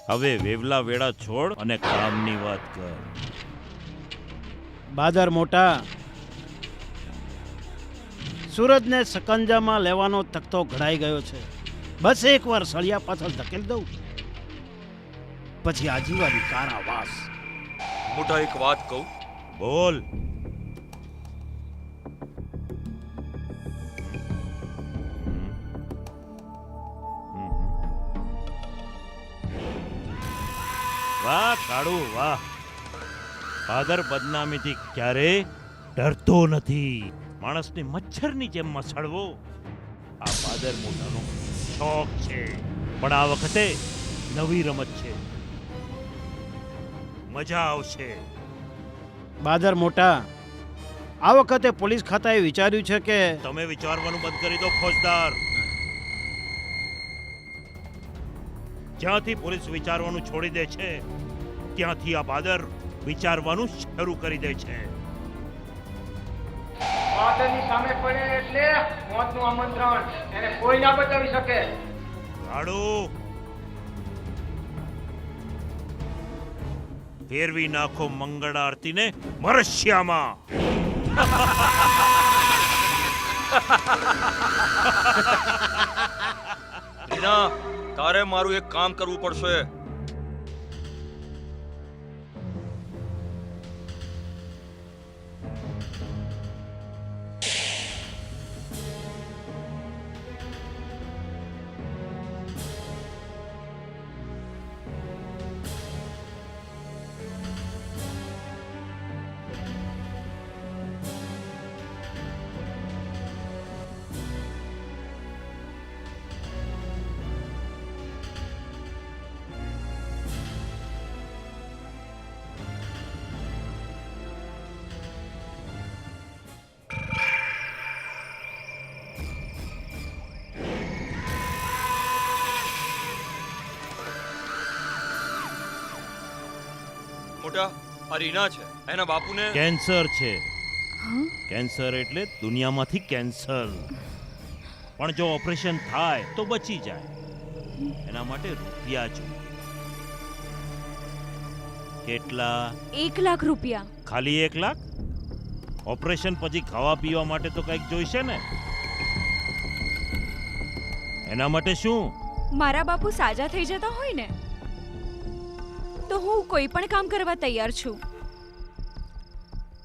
હવે વેવલા વેળા છોડ અને કામની વાત કર. બાદર મોટા, સુરજને સકંજામાં લેવાનો તખતો ઘડાઈ ગયો છે. બસ એકવાર સળિયા પાછળ ધકેલ દઉં પછી આજીવન કારાવાસ. મોટા એક વાત કહું? બોલ. વાહ કાળુ વાહ. ફાધર બદનામીથી ક્યારે ડરતો નથી. માણસને મચ્છરની જેમ મસળવો આ ફાધર મોટાનો શોખ છે. પણ આ વખતે નવી રમત છે, મજા આવશે. બાદર મોટા, આ વખતે પોલીસ ખાતાએ વિચાર્યું છે કે તમે વિચારવાનું બંધ કરી દો ફોજદાર. જ્યાંથી પોલીસ વિચારવાનું છોડી દે છે ત્યાંથી આ બાદર વિચારવાનું શરૂ કરી દે છે. બાદરની સામે પડે એટલે મોતનું આમંત્રણ. એને કોઈ ના બચાવી શકે. કાળુ, ફેરવી નાખો મંગળ આરતીને મરસ્યામાં. રીના, તારે મારું એક કામ કરવું પડશે. મોટા, આ રીના છે, એના બાપુને કેન્સર છે. કેન્સર એટલે દુનિયામાંથી કેન્સર. પણ જો ઓપરેશન થાય તો બચી જાય. એના માટે રૂપિયા જોઈએ. કેટલા? 1 લાખ રૂપિયા. ખાલી 1 લાખ? ઓપરેશન પછી ખાવા પીવા માટે તો કંઈક જોઈશે ને. એના માટે શું? મારા બાપુ સાજા થઈ જતા હોય ને તો હું કોઈ પણ કામ કરવા તૈયાર છું.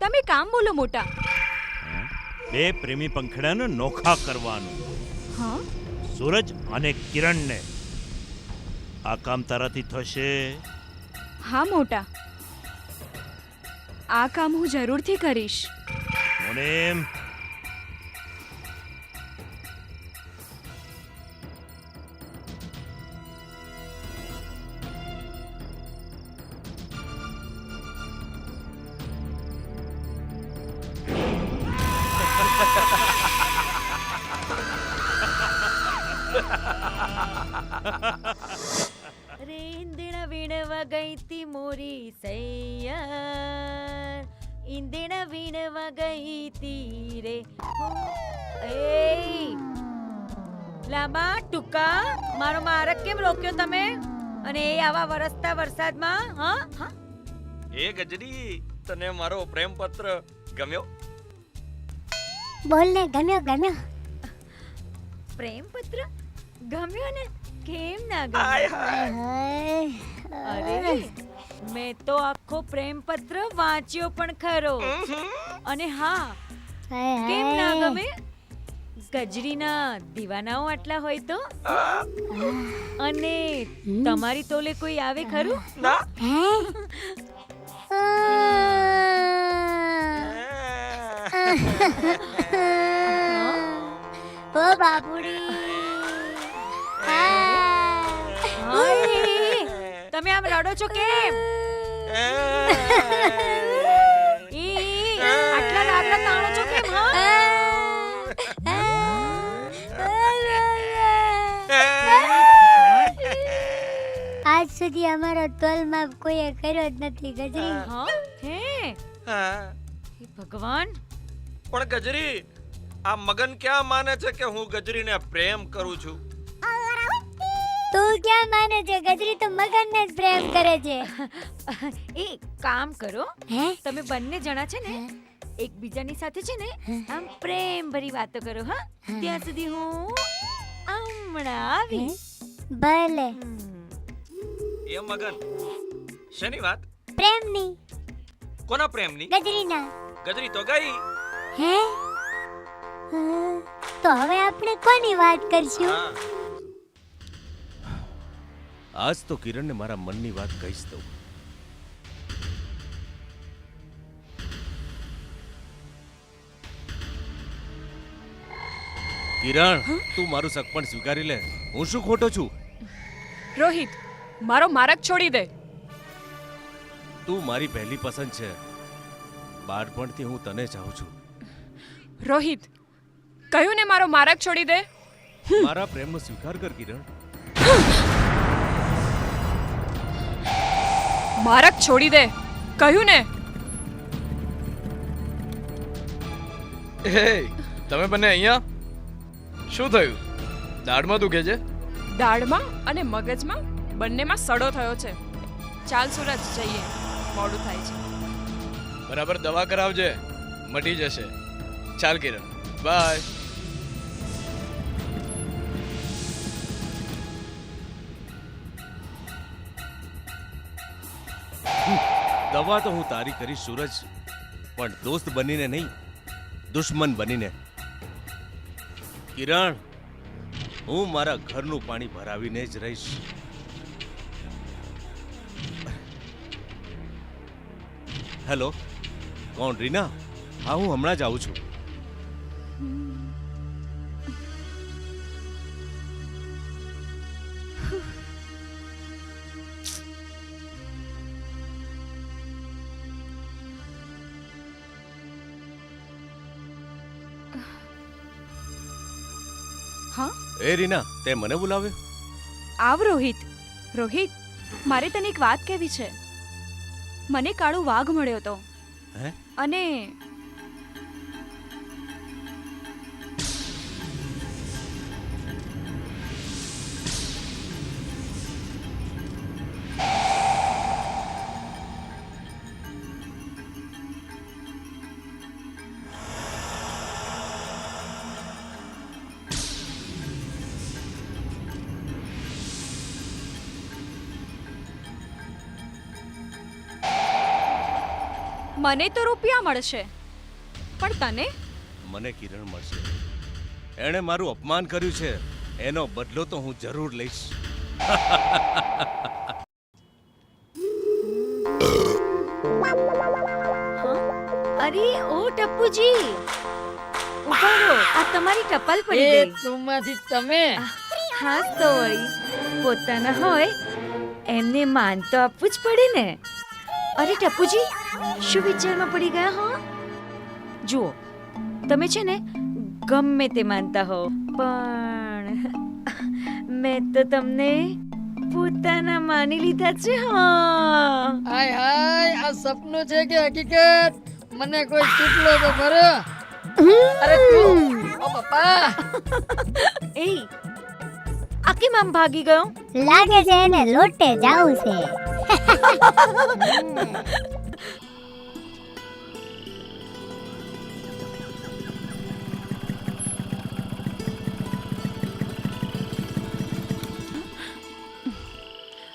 તમે કામ બોલો મોટા. બે પ્રેમી પંખડાને નોખા કરવાનું. હા? સૂરજ અને કિરણને. આ કામ તારાથી થશે? હા મોટા, આ કામ હું જરૂરથી કરીશ. મોનેમ, રેંદણ વીણવા ગઈ તી મોરી સૈયર, ઈંદણ વીણવા ગઈ તી રે. એ લાંબા ટૂંકા, મારો મારક કેમ રોક્યો તમે? અને એ આવા વરસતા વરસાદમાં? હા હા. એ ગજરી, તને મારો પ્રેમ પત્ર ગમ્યો? બોલ ને, ગમ્યો ગમ્યો. પ્રેમ પત્ર ગમ્યો ને? કેમ ના ગમ્યો? અરે, મેં તો આખો પ્રેમ પત્ર વાંચ્યો પણ ખરો. અને હા, કેમ ના ગમે? ગજરીના દીવાનાઓ આટલા હોય તો. અને તમારી તોલે કોઈ આવે ખરું? ઓ બાપુડી, તમે આમ રડો છો કેમ? આટલા લાગલા તાણો છો કેમ? આજ સુધી અમારો તોલમાપ કોઈએ કર્યો જ નથી ગજરી. હે ભગવાન. પણ ગજરી, આ મગન ક્યાં માને છે કે હું ગજરીને પ્રેમ કરું છું? તું ક્યાં માને છે? ગજરી તો મગનને જ પ્રેમ કરે છે. એ કામ કરો, તમે બંને જણા છે ને એકબીજાની સાથે છે ને આમ પ્રેમ ભરી વાતો કરો. હા, ત્યાં સુધી હું હમણાં આવી. ભલે. એ મગન, શેની વાત? પ્રેમની. કોના પ્રેમની? ગજરીના. ગજરી તો ગઈ. હે? તો હવે આપણે કોની વાત કરશું? આજ તો કિરણને મારા મનની વાત કહીશ દઉં. કિરણ તું મારું સગપણ સ્વીકારી લે. હું શું ખોટો છું? રોહિત, મારો માર્ગ છોડી દે. તું મારી પહેલી પસંદ છે. બાળપણથી હું તને ચાહું છું. રોહિત, કહ્યું ને મારો માર્ગ છોડી દે. મારા પ્રેમનો સ્વીકાર કર કિરણ. માર્ગ છોડી દે, કહ્યું ને. હે, તમે બંને અહીંયા? શું થયું? દાઢમાં દુખે છે? દાઢમાં અને મગજમાં બંનેમાં સડો થયો છે. ચાલ સૂરજ, જઈએ, મોડું થાય છે. બરાબર દવા કરાવજે, મટી જશે. ચાલ કિરણ, બાય. દવા તો હું તારી કરીશ સૂરજ, પણ દોસ્ત બનીને નહીં, દુશ્મન બનીને. કિરણ, હું મારા ઘરનું પાણી ભરાવીને જ રહીશ. હેલો, કોણ? રીના? હા, હું હમણાં જ આવું છું. હા એ રીના, તે મને બોલાવ્યો? આવ રોહિત. રોહિત, મારે તને એક વાત કહેવી છે. મને કાળો વાઘ મળ્યો તો. હે? અને મને તો રૂપિયા મળશે, પણ તને? મને કિરણ મળશે. એણે મારું અપમાન કર્યું છે, એનો બદલો તો હું જરૂર લઈશ. અરે ઓ ટપ્પુજી, ઉભા રહો, આ તમારી ટપાલ પડી ગઈ. તુંમાંથી તમે? હા તો વળી, પોતાના હોય એમને માન તો આપવું જ પડે ને. અરે ટપ્પુજી, શું વિચારમાં પડી ગયા હો? જુઓ, તમે છે ને ગમે તે માનતા હો, પણ મેં તો તમને પોતાના માની લીધા છે. હા, હાય હાય, આ સપનું છે કે હકીકત? મને કોઈ ચૂપલો તો ખરો. અરે તું, ઓ પપ્પા. એ આ કેમ આમ ભાગી ગયો? લાગે છે એને લોટે જાવું છે.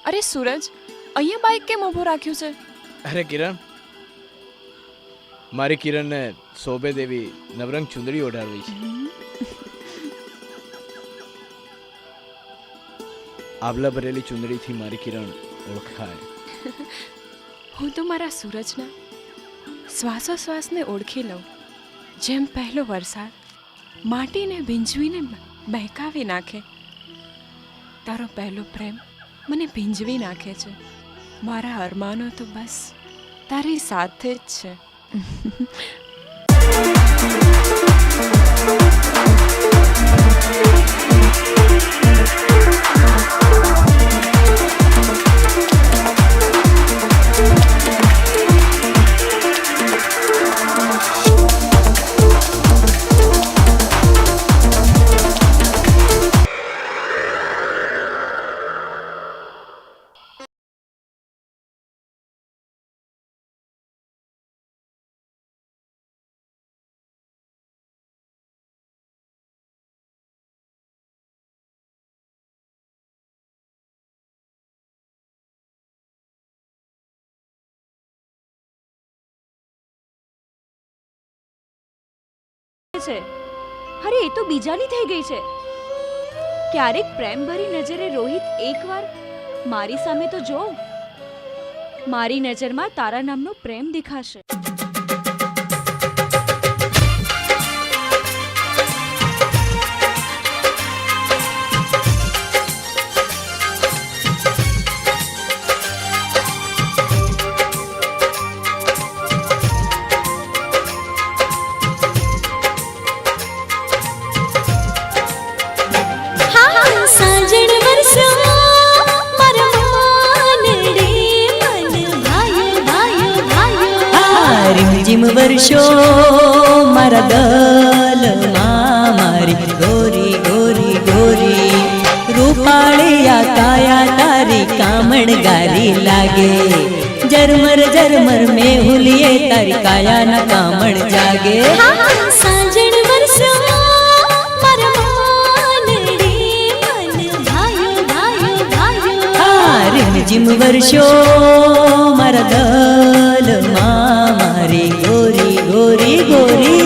અરે સૂરજ, અહીંયા બાઈક કેમ ઊભું રાખ્યું છે? અરે કિરણ, મારી કિરણને શોભે દેવી નવરંગ ચુંદડી ઓઢાડવી છે. આબલા ભરેલી ચુંદડીથી મારી કિરણ ઓળખાય. હું તો મારા સૂરજના શ્વાસોશ્વાસને ઓળખી લઉં, જેમ પહેલો વરસાદ માટીને ભીંજવીને બહેકાવી નાખે. તારો પહેલો પ્રેમ મને ભીંજવી નાખે છે. મારા અરમાનો તો બસ તારી સાથે જ છે. છે. અરે એ તો બીજાની થઈ ગઈ છે. ક્યારેક પ્રેમ ભરી નજરે રોહિત એકવાર મારી સામે તો જો. મારી નજરમાં તારા નામનો પ્રેમ દેખાશે. રીમઝીમ વર્ષો મારા દલમાં મારી ગોરી ગોરી ગોરી રૂપાળિયા કાયા તારી કામણગારી લાગે જરમર જરમર મેં હુલીએ તારી કાયાના કામણ જાગે સાંજણ વરસો મારા મન ભાયો ભાયો ભાયો રીમઝીમ વર્ષો મારા દલમાં મારી ગોરી ગોરી ગોરી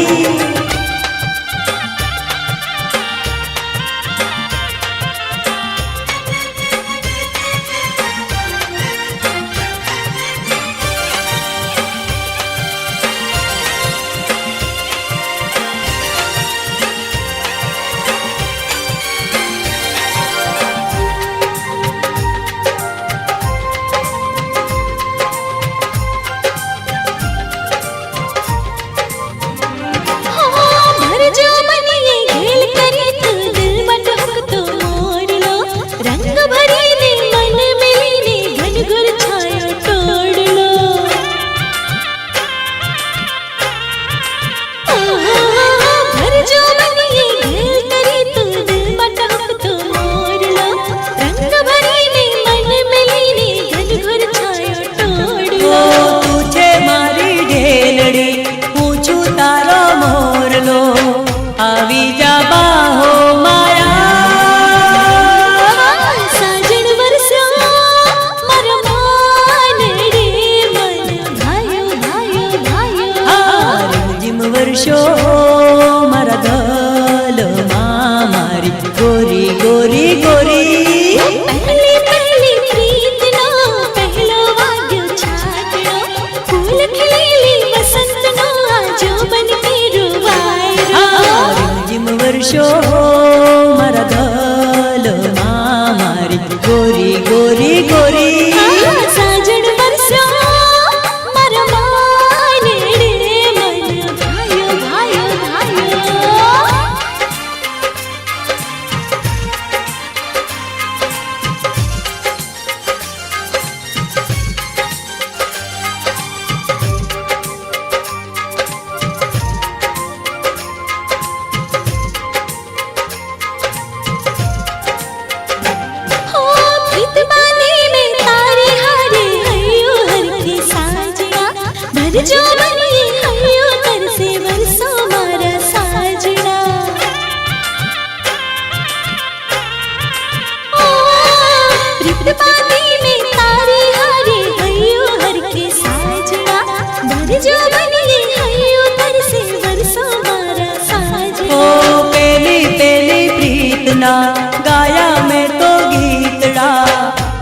गाया मैं तो गीतड़ा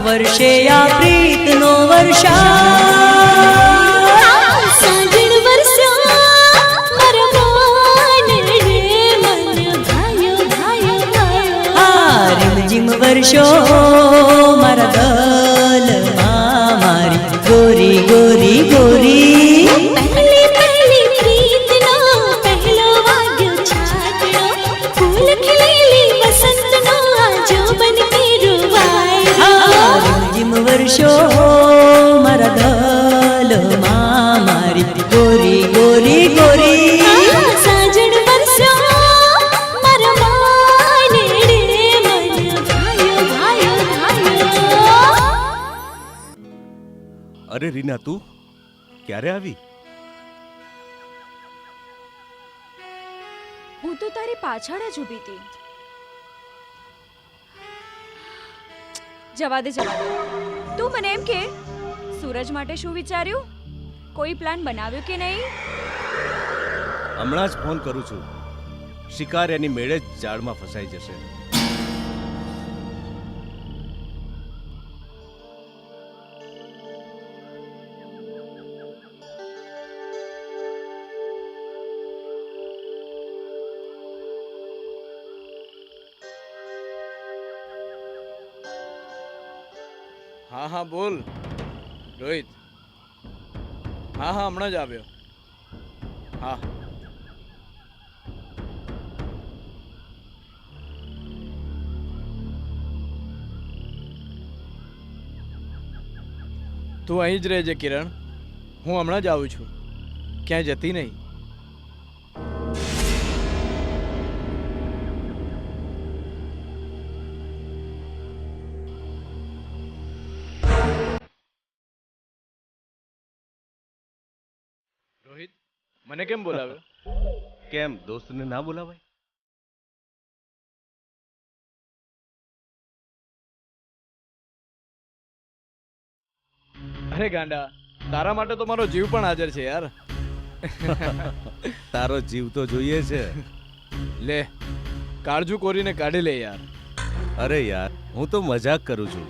वर्षे या प्रीत नो वर्षा સાંજણ વરસો મારા મન રે મન ભાયો ભાયો ભાયો રીમઝીમ વર્ષો મારા દલમાં મારી ગોરી ગોરી ગોરી પહેલી પહેલી પ્રીતનો પહેલો વાગ્યો છાતડો ફૂલ ખીલેલી વસંતનો આજો બન કે રૂવાય રીમઝીમ વર્ષો મારા દલમાં મારી ગોરી ગોરી ગોરી સાંજણ વરસો મારા મન રે મન ભાયો ભાયો ભાયો અરે રીના તું ક્યારે આવી? હું તો તારી પાછળ જ ઊભી હતી. જવા દે તું મને એમ કે સૂરજ માટે શું વિચાર્યું? કોઈ પ્લાન બનાવ્યો કે નહીં? હમણાં જ ફોન કરું છું. શિકાર એની મેળે જ જાળમાં ફસાઈ જશે. હા હા બોલ રોહિત. હા હા હમણાં જ આવ્યો. હા તું અહીં જ રહેજે કિરણ, હું હમણાં જ આવું છું. ક્યાંય જતી નહીં. રોહિત, મને કેમ બોલાવ્યો? કેમ દોસ્તને ના બોલાવાય? અરે ગાંડા, તારા માટે તો મારો જીવ પણ હાજર છે યાર. તારો જીવ તો જોઈએ છે. લે, કાળજુ કોરીને કાઢી લે યાર. અરે યાર, હું તો મજાક કરું છું.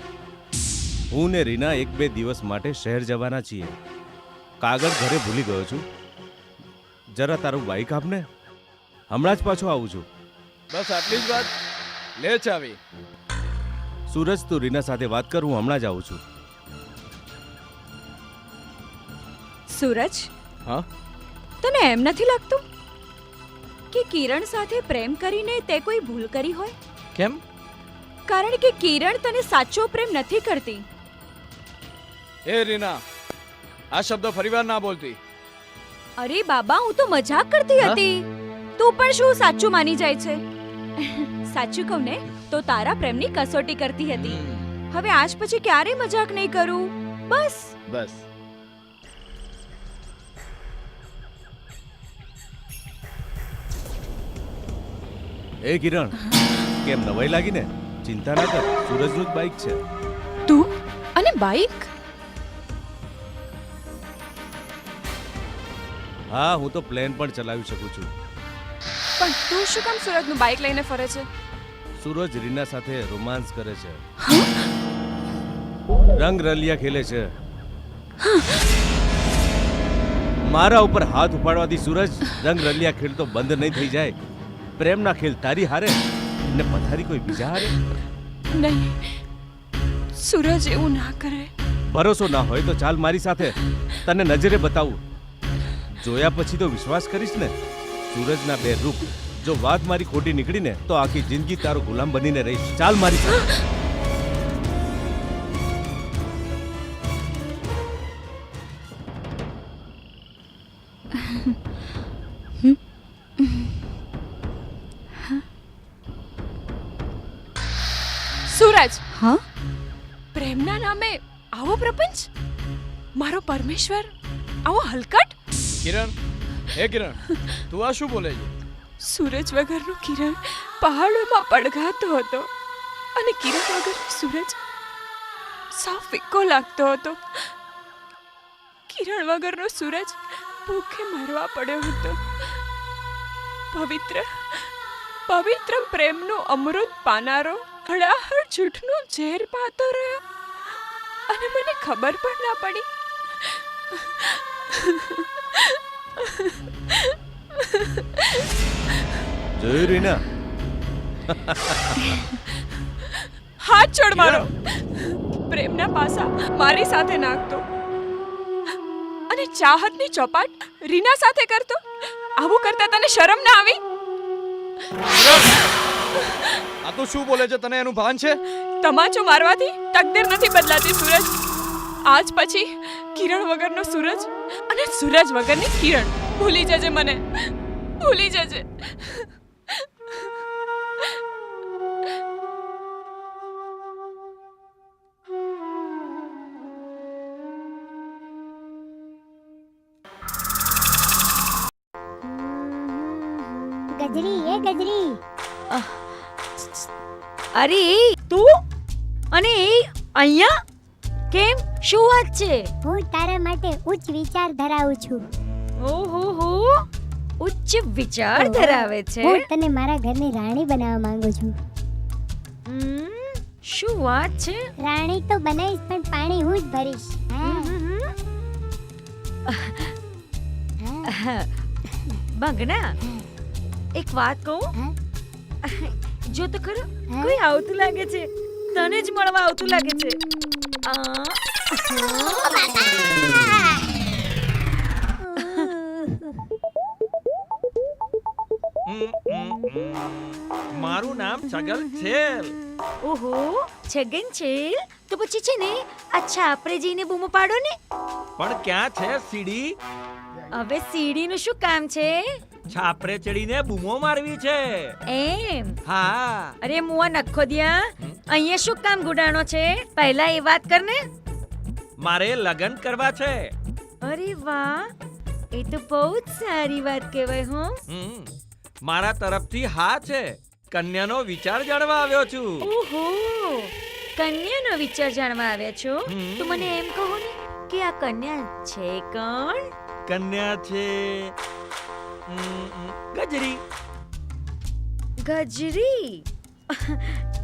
હું ને રીના 1-2 દિવસ માટે શહેર જવાના છીએ. કાગળ ઘરે ભૂલી ગયો છું. જરા તારું બાઈક આપને, હમણાં જ પાછો આવું છું. બસ આટલી જ વાત? લે ચાવી. સૂરજ, તું રીના સાથે વાત કર, હું હમણાં જ આવું છું. સૂરજ, હા? તને એમ નથી લાગતું કે કિરણ સાથે પ્રેમ કરીને તે કોઈ ભૂલ કરી હોય? કેમ? કારણ કે કિરણ તને સાચો પ્રેમ નથી કરતી. એ રીના, આ શબ્દ ફરીવાર ના બોલતી. અરે બાબા, હું તો મજાક કરતી હતી. તું પણ શું સાચું માની જાય છે? સાચું કહું ને તો તારા પ્રેમની કસોટી કરતી હતી. હવે આજ પછી ક્યારે મજાક નહીં કરું. બસ બસ. એ કિરણ, કેમ નવાઈ લાગી ને? ચિંતા ના કર, સૂરજનું જ બાઈક છે. તું અને બાઈક? હા, હું તો પ્લેન પણ ચલાવી શકું છું. પણ તું શું કામ સુરજનું બાઈક લઈને ફરે છે? સૂરજ રીના સાથે રોમાન્સ કરે છે, રંગ રલિયા ખેલે છે. મારા ઉપર હાથ ઉપાડવાથી સૂરજ રંગ રલિયા ખેલ તો બંધ નહીં થઈ જાય. પ્રેમના ખેલ તારી હારે ને પથારી કોઈ બીજા હારે? નહીં, સૂરજ એવું ના કરે. ભરોસો ના હોય તો ચાલ મારી સાથે, તને નજરે બતાવું. જોયા પછી તો વિશ્વાસ કરીશ ને? સૂરજના 2 રૂપ, જો વાત મારી ખોટી નીકળી ને તો આખી જિંદગી તારો ગુલામ બનીને રહીશ. ચાલ મારી સાથે. સૂરજ, હા? પ્રેમના નામે આવો પ્રપંચ? મારો પરમેશ્વર આવો હલકટ? કિરણ, હે કિરણ, તું આ શું બોલે છે? સૂરજ વગરનો કિરણ પહાડોમાં પડઘાતો હતો અને કિરણ વગરનો સૂરજ સાવ ફિક્કો લાગતો હતો. કિરણ વગરનો સૂરજ ભૂખે મરવા પડ્યો હતો. પવિત્ર પવિત્ર પ્રેમનો અમૃત પાનારો હળાહળ જૂઠનો ઝેર પાતો રહ્યો અને મને ખબર પણ ના પડી. જોયું રીના? હાથ છોડ મારો. પ્રેમના પાસા મારી સાથે નાખતો અને ચાહતની ચોપાટ રીના સાથે કરતો. આવું કરતા તને શરમ ના આવી? આ તો શું બોલે છે? તને એનું ભાન છે? તમાચો મારવાથી તકદીર નથી બદલાતી સૂરજ. આજ પછી કિરણ વગરનો સૂરજ અને સૂરજ વગરની કિરણ. ભૂલી જજે મને, ભૂલી જજે. ગજરી, એ ગજરી. અરે તું અને એ અહીંયા કેમ? શું વાત છે? હું તારા માટે ઉચ્ચ વિચાર ધરાવું છું. ઓહો હો, ઉચ્ચ વિચાર ધરાવે છે. હું તને મારા ઘરની રાણી બનાવવા માંગુ છું. શું વાત છે? રાણી તો બનાવીશ પણ પાણી હું જ ભરીશ. બંગના, એક વાત કહું? જો તો ખરો, કોઈ આવતું લાગે છે. તને જ મળવા આવતું લાગે છે. મારું નામ છગન છેલ. ઓહો, છગન છેલ. તો પછી છે ને, અચ્છા આપણે જઈને બૂમો પાડો ને. પણ ક્યાં છે સીડી? હવે સીડીનું શું કામ છે? છાપરે ચડીને બૂમો મારવી છે. એમ? હા. અરે મુવા નખોદિયા, અહીંયા શું કામ ગુડાણો છે? પહેલા એ વાત કર ને. મારે લગ્ન કરવા છે. અરે વાહ, એ તો બહુ જ સારી વાત કહેવાય હો. મારા તરફથી હા છે. કન્યાનો વિચાર જાણવા આવ્યો છું. ઓહો, કન્યાનો વિચાર જાણવા આવ્યા છો? તો મને એમ કહો ને કે આ કન્યા છે કોણ? કન્યા છે ગજરી. ગજરી?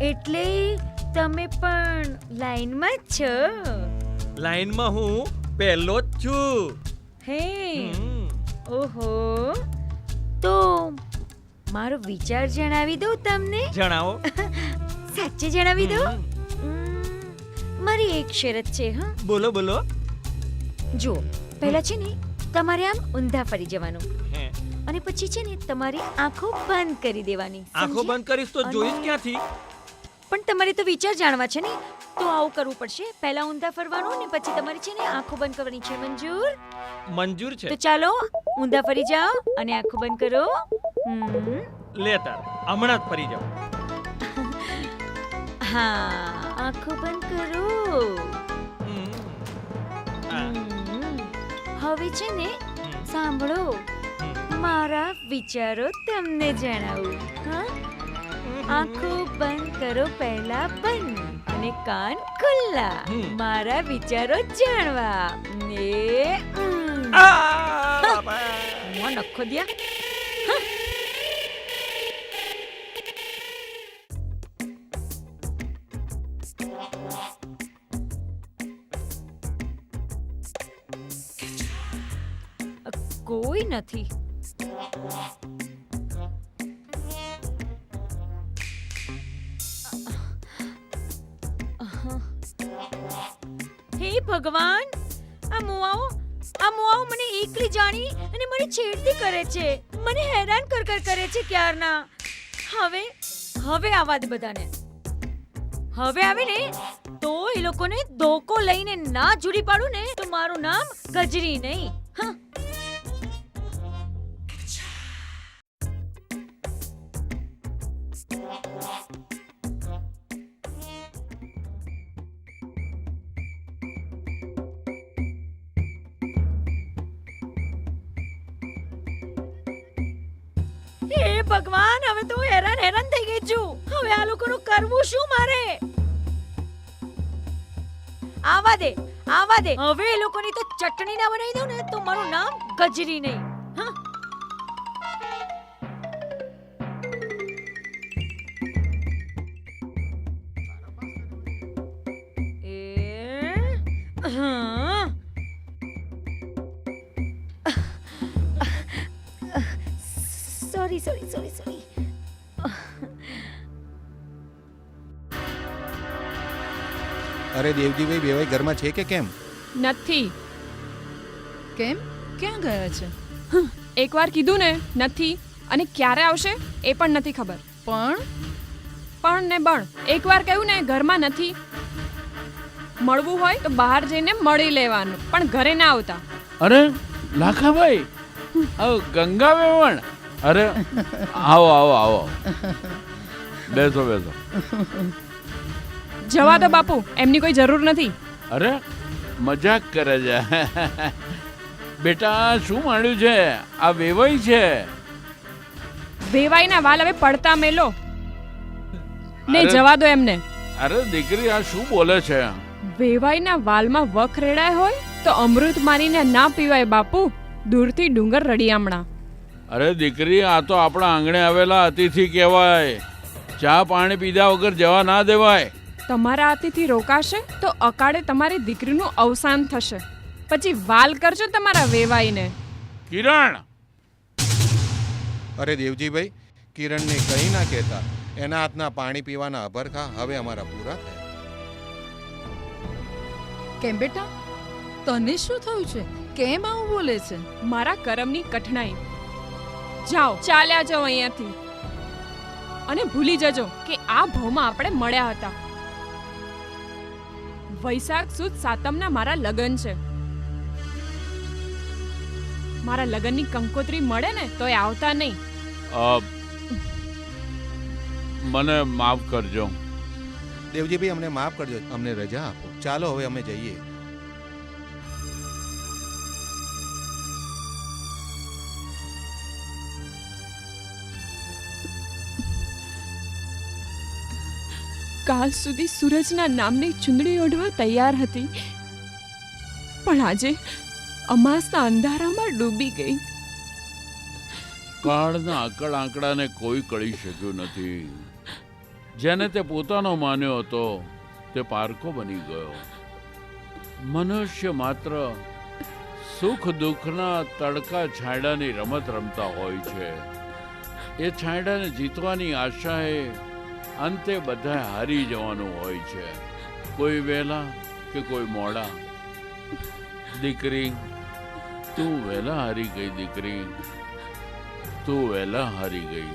એટલે તમે પણ લાઈનમાં જ છો? લાઈનમાં હું પહેલો જ છું. હે, ઓહો, તો મારો વિચાર જણાવી દઉં તમને? જણાવો. સાચે જણાવી દઉં? મારી એક શરત છે. હા, બોલો બોલો. જો, પહેલા છે ને તમારે આમ ઊંધા ફરી જવાનું, અને પછી છે ને તમારી આંખો બંધ કરી દેવાની. આંખો બંધ કરીશ તો જોઈશ ક્યાંથી? પણ તમારે તો વિચાર જાણવા છે ને, તો આવું કરવું પડશે. પહેલા ઊંધા ફરવાનું ને પછી તમારે છે ને આંખો બંધ કરવાની છે. મંજૂર? મંજૂર છે. તો ચાલો ઊંધા ફરી જાઓ અને આંખો બંધ કરો. લે તાર, હમણાં જ ફરી જાઓ. હા, આંખો બંધ કરો. હવે છે ને સાંભળો, મારા વિચારો તમને જણાવું. હા, આંખો બંધ કરો પહેલા બંધ અને કાન ખુલ્લા, મારા વિચારો જાણવા. નખો દિયા. કોઈ નથી. હે ભગવાન, આ મુઆઓ મને એકલી જાણી અને મને છેડતી કરે છે, મને હેરાન કરે છે ક્યારના. હવે આવા દે બધાને. હવે આવે ને તો એ લોકોને ધોકો લઈને ના જુડી પાડું ને તો મારું નામ ગજરી નહીં. હા, હે ભગવાન, હવે તો હેરાન થઈ ગઈ છું. હવે આ લોકોનું કરવું શું મારે? આવા દે. હવે એ લોકોની તો ચટણી ના બનાવી દઉં ને તો મારું નામ ગજરી નહીં. હા, સોરી. અરે દેવજીભાઈ બેવાઈ ઘરમાં છે કે કેમ? નથી. કેમ? ક્યાં ગયા છે? એકવાર કીધું ને નથી, અને ક્યારે આવશે એ પણ નથી ખબર. પણ ને બણ, એકવાર કહ્યું ને ઘરમાં નથી. મળવું હોય તો બહાર જઈને મળી લેવાનું, પણ ઘરે ના આવતા. અરે લાખાભાઈ, ગંગા વેવણ. અરે આવો. બેસો. જવા દો બાપુ, એમની કોઈ જરૂર નથી. અરે મજાક કરે છે. બેટા શું માંડ્યું છે? આ વેવાઈ છે. વેવાઈના વાલ હવે પડતા મેલો ને જવા દો એમને. અરે દીકરી, આ શું બોલે છે? વેવાઈના વાલમાં વખ રેડાય હોય તો અમૃત મારીને ના પીવાય બાપુ. દૂરથી ડુંગર રડિયામણા. અરે દીકરી, આ તો આપણા આંગણે આવેલા અતિથિ કહેવાય. ચા પાણી પીધા વગર જવા ના દેવાય. તમારા અતિથિ રોકાશે તો અકાળે તમારી દીકરીનું અવસાન થશે. પછી વાલ કરજો તમારા વેવાઈને. કિરણ! અરે દેવજીભાઈ, કિરણને કંઈ ના કહેતા. એના હાથના પાણી પીવાના અભરખા હવે અમારા પૂરા થયા. કેમ બેટા, તને શું થયું છે? કેમ આવું બોલે છે? મારા કરમની કઠણાઈ. જાઓ, ચાલ્યા જાઓ અહીંયાથી. અને ભૂલી જજો કે આ ભાવમાં આપણે મળ્યા હતા. વૈશાખ સુદ સાતમના મારા લગ્ન છે. મારા લગ્નની કંકોત્રી મળે ને તોય આવતા નહીં. મને માફ કરજો. દેવજીભાઈ અમને માફ કરજો, અમને રજા આપો. ચાલો હવે અમે જઈએ. કાલ સુધી સૂરજના નામની ચુંદડી ઓઢવા તૈયાર હતી, પણ આજે અમાસના અંધારામાં ડૂબી ગઈ. કાળના આકળ આંકડાને કોઈ કળી શક્યું નથી. જેને તે પોતાનો માન્યો હતો તે પારકો બની ગયો. મનુષ્ય માત્ર સુખ દુઃખના તડકા છાંયડાની રમત રમતા હોય છે. એ છાંયડાને જીતવાની આશાએ અંતે બધા હારી જવાનું હોય છે, કોઈ વહેલા કે કોઈ મોડા. દીકરી, તું વહેલા હારી ગઈ. દીકરી, તું વહેલા હારી ગઈ.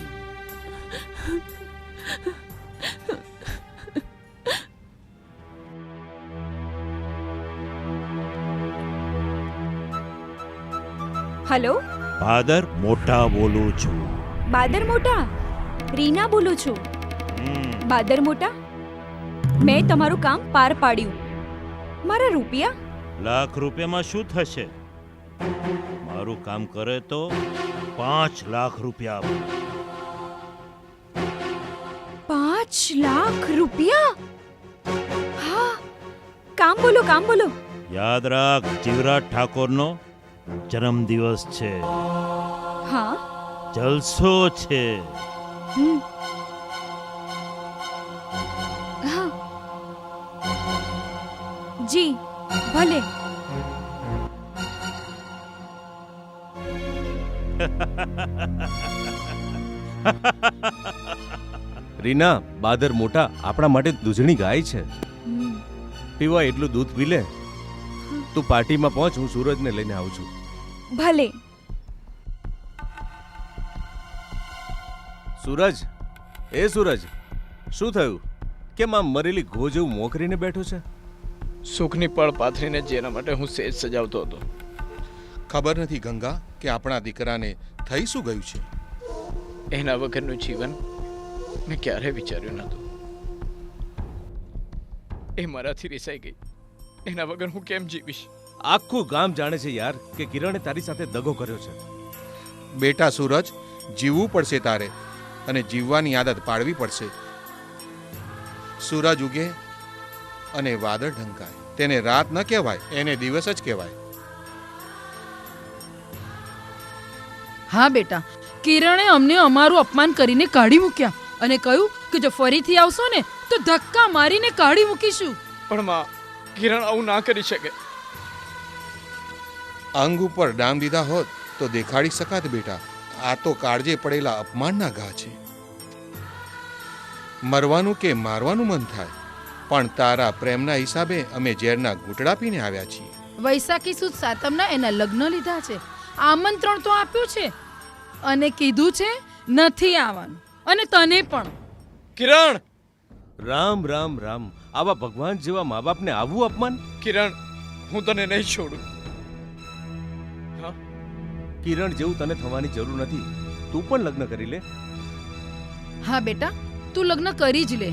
હેલો, બાદર મોટા બોલું છું. બાદર મોટા, રીના બોલું છું. બાદર મોટા, મેં તમારું કામ પાર પાડ્યું. મારા રૂપિયા? લાખ રૂપિયામાં શું થશે? મારું કામ કરે તો 5 લાખ રૂપિયા આપો. 5 લાખ રૂપિયા? હા, કામ બોલો, કામ બોલો. યાદ રાખ, જીવરાજ ઠાકોરનો જન્મદિવસ છે. હા, જલસો છે. હા જી, ભલે. રીના, બાદર મોટા આપણા માટે દૂધણી ગાય છે. પીવા એટલું દૂધ પી લે. તું પાર્ટીમાં પહોંચ, હું સૂરજને લઈને આવું છું. ભલે. સૂરજ, એ સૂરજ, શું થયું? કેમ આમ મરેલી ઘો જેવું મોકરીને બેઠો છે? સુખની પળ પાથરીને જેના માટે હું સેજ સજાવતો હતો. ખબર નથી ગંગા કે આપણા દીકરાને થઈ શું ગયું છે. એના વગરનું જીવન મેં ક્યારે વિચાર્યું નહોતું. એ મારાથી રિસાઈ ગઈ. એના વગર હું કેમ જીવીશ? આખું ગામ જાણે છે યાર કે કિરણે તારી સાથે દગો કર્યો છે. બેટા સૂરજ, જીવવું પડશે તારે, અને જીવવાની આદત પાડવી પડશે. સૂરજ ઉગે અને વાદળ ઢંકાય, તેને રાત ન કહેવાય, એને દિવસ જ કહેવાય. હા બેટા, કિરણે અમને અમારું અપમાન કરીને કાઢી મૂક્યા અને કહ્યું કે જો ફરીથી આવશો ને તો ધક્કા મારીને કાઢી મૂકીશું. પણ માં, કિરણ આવું ના કરી શકે. અંગ ઉપર ડામ દીધા હોત તો દેખાડી શકાત બેટા. આ તો કાળજે પડેલા અપમાનના ઘા છે. મરવાનું કે મારવાનું મન થાય, પણ તારા પ્રેમના હિસાબે અમે ઝેરના ઘૂંટડા પીને આવ્યા છીએ. વૈશાખી સુદ સાતમના એના લગ્ન લીધા છે, આમંત્રણ તો આપ્યું છે અને કીધું છે નથી આવવાનું, અને તને પણ. કિરણ! રામ રામ રામ, આવા ભગવાન જેવા મા બાપને આવું અપમાન. કિરણ, હું તને નહીં છોડું. કિરણ જેવું તને થવાની જરૂર નથી. તું પણ લગ્ન કરી લે. હા બેટા, તું લગ્ન કરી જ લે.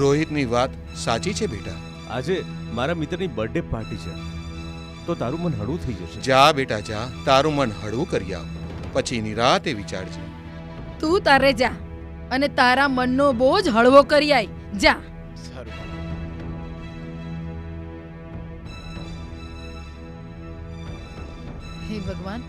રોહિતની વાત સાચી છે બેટા. આજે મારા મિત્રની બર્થડે પાર્ટી છે, તો તારું મન હળવું થઈ જશે. જા બેટા જા, તારું મન હળવું કરી આવ, પછી નિરાતે વિચારજે. તું તારે જા અને તારા મનનો બોજ હળવો કરી આય. જા. સારું. હે ભગવાન.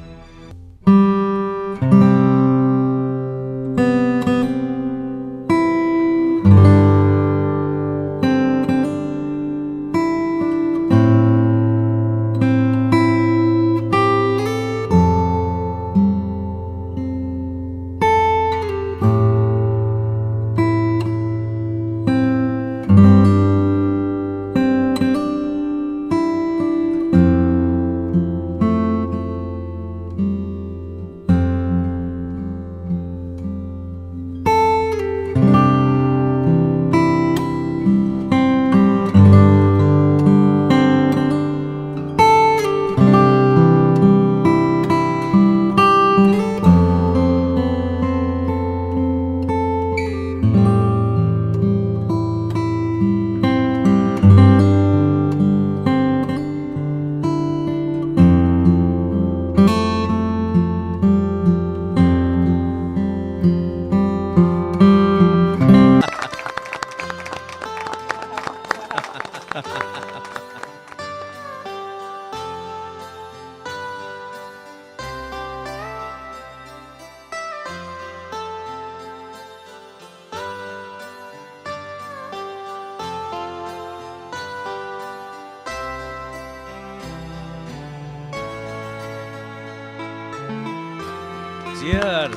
ચીયર્સ.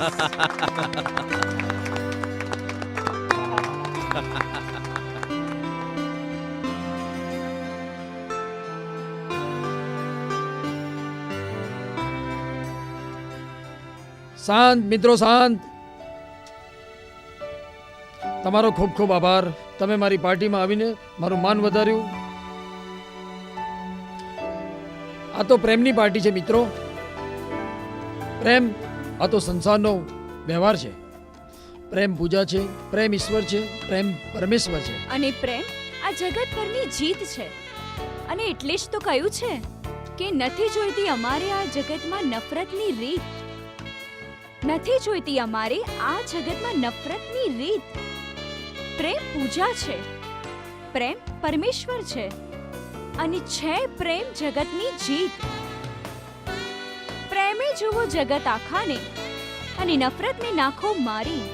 શાંત મિત્રો, શાંત. તમારો ખૂબ ખૂબ આભાર. તમે મારી પાર્ટીમાં આવીને મારું માન વધાર્યું. આ તો પ્રેમની પાર્ટી છે મિત્રો. પ્રેમ આ તો સંસારનો વ્યવહાર છે. પ્રેમ પૂજા છે, પ્રેમ ઈશ્વર છે, પ્રેમ પરમેશ્વર છે. અને પ્રેમ આ જગત પરની જીત છે. અને એટલે જ તો કહ્યું છે કે નથી જોઈતી અમારે આ જગતમાં નફરતની રીત. નથી જોઈતી અમારે આ જગતમાં નફરતની રીત. પ્રેમ પૂજા છે, પ્રેમ પરમેશ્વર છે, અને છે પ્રેમ જગતની જીત. પ્રેમે જુઓ જગત આખાને અને નફરતને નાખો મારી.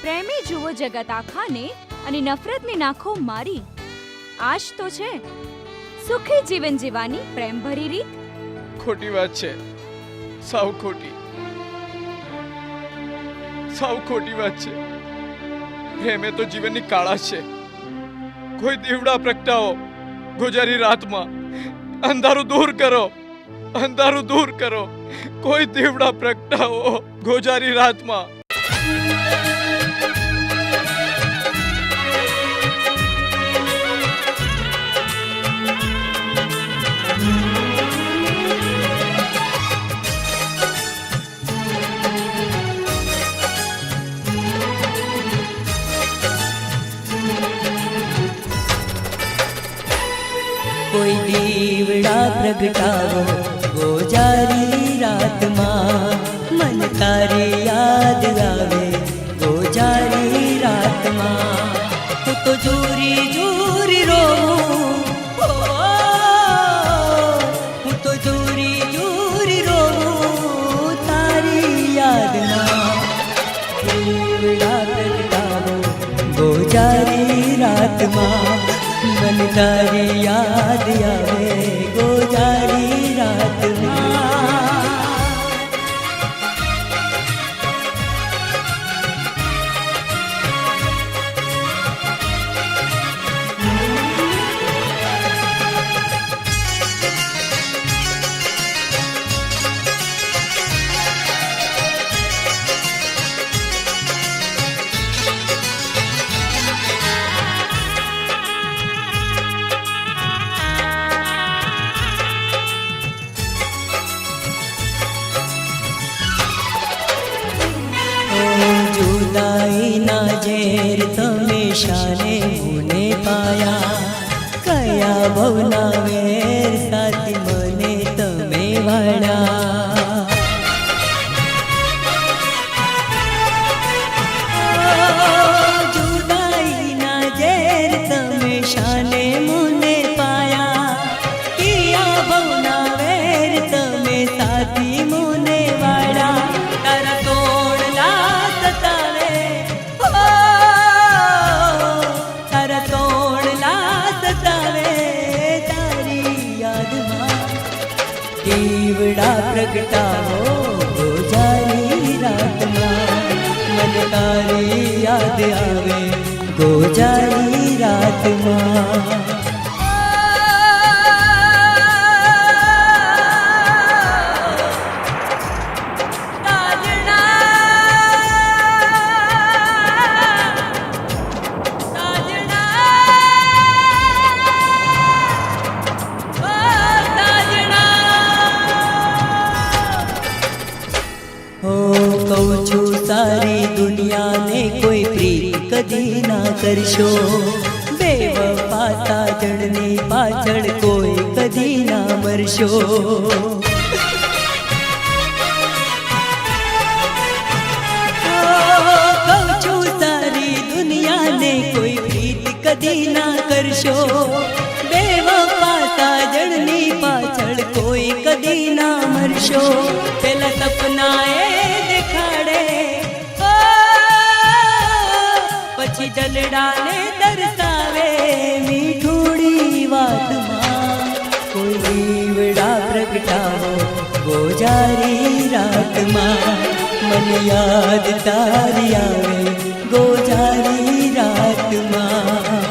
પ્રેમે જુઓ જગત આખાને અને નફરતને નાખો મારી. આજ તો છે સુખી જીવન જીવવાની પ્રેમ ભરી રીત. ખોટી વાત છે, સાવ ખોટી, સાવ ખોટી વાત છે. પ્રેમ એ તો જીવનની કાળા છે. કોઈ દીવડા પ્રગટાવો ગુજારી રાતમાં, અંધારું દૂર કરો, અંધારું દૂર કરો. કોઈ દીવડા પ્રગટાવો ગુજારી રાતમાં. કોઈ દીવડા પ્રગટાવો ગોજારી રાતમાં, મન તારી યાદ આવે ગોજારી રાતમાં. હું તો જોરી જોરી રોઉં, હું તો જોરી જોરી રોઉં તારી યાદમાં. દીવડા પ્રગટાવો ગોજારી રાતમાં, મન તારી યાદ આવે ગોજારી રાતમાં. जुदाईना ઝેર તમે શાને મને પાયા, કયા ભવના વેર સાથી મને તમે વાળ્યા. जुदाईना ઝેર તમે શાને મને પાયા, કયા ભવના વેર તમે સાથી મને વાળ્યા. તારા તોડલા સતાવે, તારા તોડલા સતાવે તારી યાદમાં. દીવડા પ્રગટાવો ગોજારી રાતમાં, મન તારી યાદ આવે ગોજારી રાતમાં. કહું છું સારી દુનિયાને કોઈ પ્રીત કદી ના કરશો, બેવફા સાજણની પાછળ કોઈ કદી ના મરશો. કહું છું સારી દુનિયાને કોઈ પ્રીત કદી ના કરશો, બેવફા સાજણની પાછળ કોઈ કદી ના મરશો. પેલા સપનાએ પછી જલડાને દર્શાવે મીઠુડી વાતમાં. કોઈ દીવડા પ્રગટાવો ગોજારી રાતમાં મને યાદ તારી આવે ગોજારી રાતમાં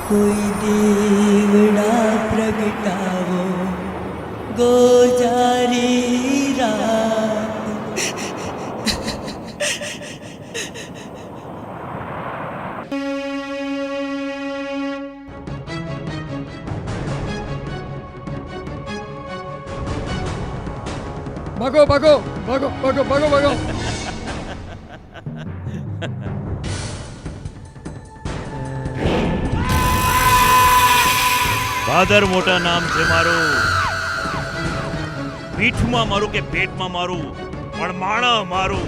કોઈ દેવડા પ્રગટાવો ગોજારી રાત ભાગો ભાગો ભાગો ભાગો ભાગો ભાગો ફાધર મોટા નામ છે મારું. પીઠમાં મારું કે પેટમાં મારું, પણ માણા મારું.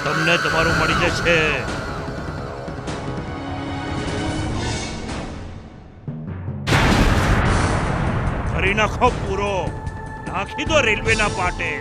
તમને તમારું મળી જશે. કરી નાખો પૂરો, નાખી દો રેલવેના પાટે.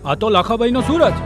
આ તો લાખાભાઈનો સૂરજ.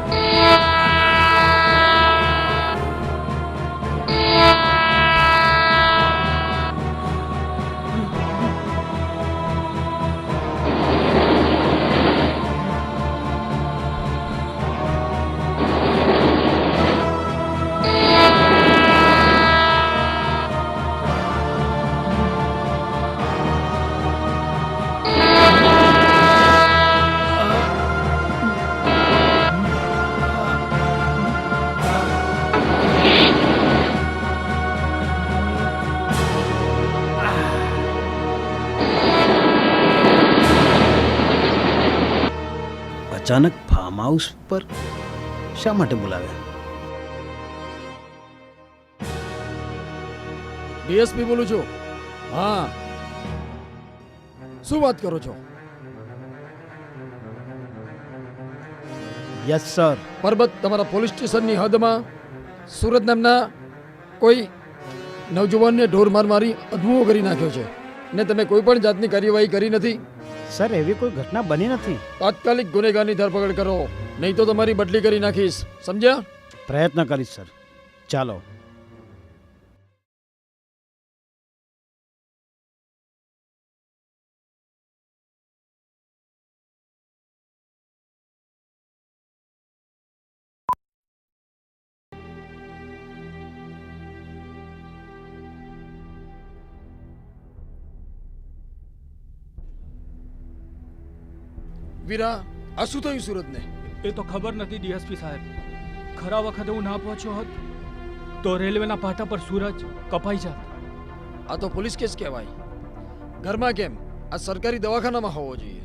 અચાનક ફાર્મ હાઉસ પર શા માટે બોલાવ્યા? ડીએસપી બોલું છું. હા, શું વાત કરો છો? Yes sir. પરબત, તમારા પોલીસ સ્ટેશનની હદમાં સુરત નામના કોઈ નવજુવાનને ઢોર માર મારી અધમુઓ કરી નાખ્યો છે ને તમે કોઈ પણ જાતની કાર્યવાહી કરી નથી. સર, એવી કોઈ ઘટના બની નથી. તાત્કાલિક ગુનેગારની ધરપકડ કરો, નહીં તો તમારી બદલી કરી નાખીશ. સમજ્યા? પ્રયત્ન કરીશ સર. ચાલો. વીરા, આ શું થયું સુરતને? એ તો ખબર નથી ડીએસપી સાહેબ. ખરા વખતે હું ના પહોંચ્યો હોત તો રેલવેના પાટા પર સૂરજ કપાઈ જાત. આ તો પોલીસ કેસ કહેવાય. ઘરમાં કેમ? આ સરકારી દવાખાનામાં હોવો જોઈએ.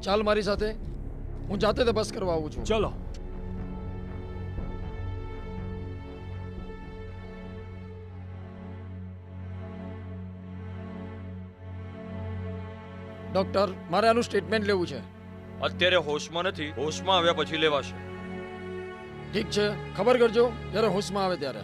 ચાલ મારી સાથે, હું જાતે તપાસ કરવા આવું છું. ચલો. ડોક્ટર, મારે આનું સ્ટેટમેન્ટ લેવું છે. અત્યારે હોશમાં નથી, હોશમાં આવ્યા પછી લેવાશે. ઠીક છે, ખબર કરજો જ્યારે હોશમાં આવે ત્યારે.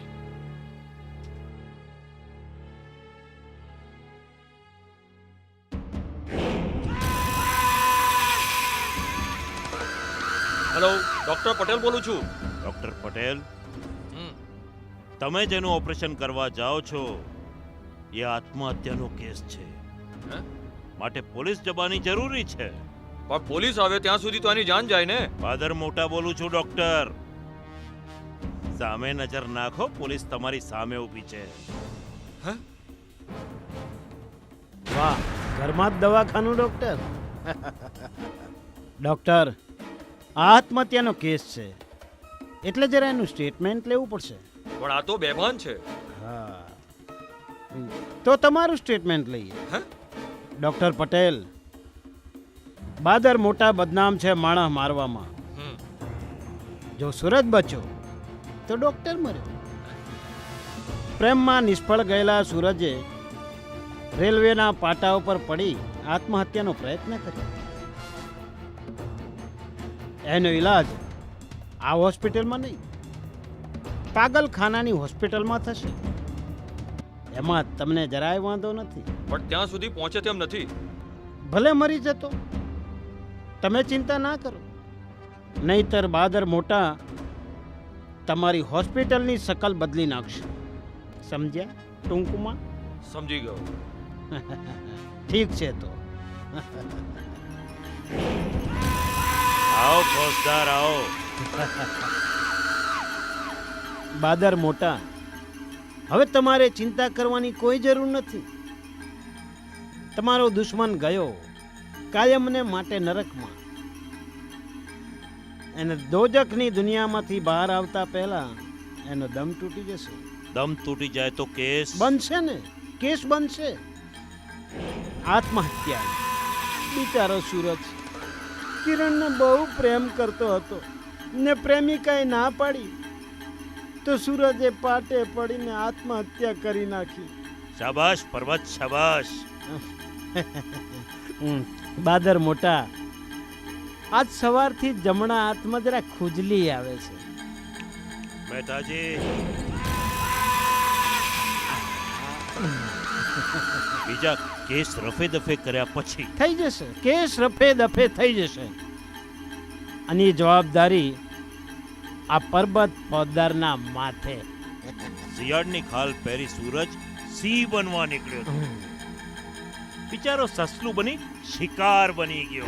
હેલો, ડોક્ટર પટેલ બોલું છું. ડોક્ટર પટેલ, તમે જેનું ઓપરેશન કરવા જાઓ છો એ આત્મહત્યાનો કેસ છે, માટે પોલીસ જવાની જરૂરી છે. પણ પોલીસ આવે ત્યાં સુધી તો આની જાન જાય ને. ફાધર મોટા બોલું છું ડોક્ટર. સામે નજર નાખો, પોલીસ તમારી સામે ઊભી છે. વાહ, ઘરમાં જ દવાખાનું ડોક્ટર. ડોક્ટર, આ આત્મહત્યાનો કેસ છે એટલે જરા એનું સ્ટેટમેન્ટ લેવું પડશે. પણ આ તો બેભાન છે. હા, તો તમારું સ્ટેટમેન્ટ લઈએ. ડોક્ટર પટેલ, બાદર મોટા બદનામ છે માણસ મારવામાં. જો સુરજ બચ્યો તો ડોક્ટર મર્યો. પ્રેમમાં નિષ્ફળ ગયેલા સૂરજે રેલવેના પાટા ઉપર પડી આત્મહત્યાનો પ્રયત્ન કર્યો. એનો ઈલાજ આ હોસ્પિટલમાં નહીં, પાગલખાનાની હોસ્પિટલમાં થશે. એમાં તમને જરાય વાંધો નથી. પણ ત્યાં સુધી પહોંચે તેમ નથી. ભલે મરી જતો, તમે ચિંતા ના કરો. નહીતર બાદર મોટા તમારી હોસ્પિટલની શકલ બદલી નાખશે. સમજ્યા ટૂંકમાં? સમજી ગયો. ઠીક છે તો. આવો ફોજદાર, આવો. બાદર મોટા, હવે તમારે ચિંતા કરવાની કોઈ જરૂર નથી. તમારો દુશ્મન ગયો કાયમને માટે નરકમાં. એને દોજખની દુનિયામાંથી બહાર આવતા પહેલા એનો દમ તૂટી જશે. દમ તૂટી જાય તો કેસ બનશે ને, કેસ બનશે. આત્મહત્યા. બિચારો સૂરજ કિરણને બહુ પ્રેમ કરતો હતો ને પ્રેમિકાએ ના પાડી તો સૂરજે પાટે પડીને આત્મહત્યા કરી નાખી. શાબાશ પર્વત, શાબાશ. બાદર મોટા, આજ સવારથી જમણા હાથમાં જરા ખુજલી આવે છે. મહેતાજી, બીજા કેસ રફે દફે કર્યા પછી થઈ જશે. કેસ રફે દફે થઈ જશે. અને એ જવાબદારી આ પર્વત ફોજદારના માથે. શિયાળની ખાલ પહેરી સૂરજ સિંહ બનવા નીકળ્યો. બિચારો સસલું બની શિકાર બની ગયો.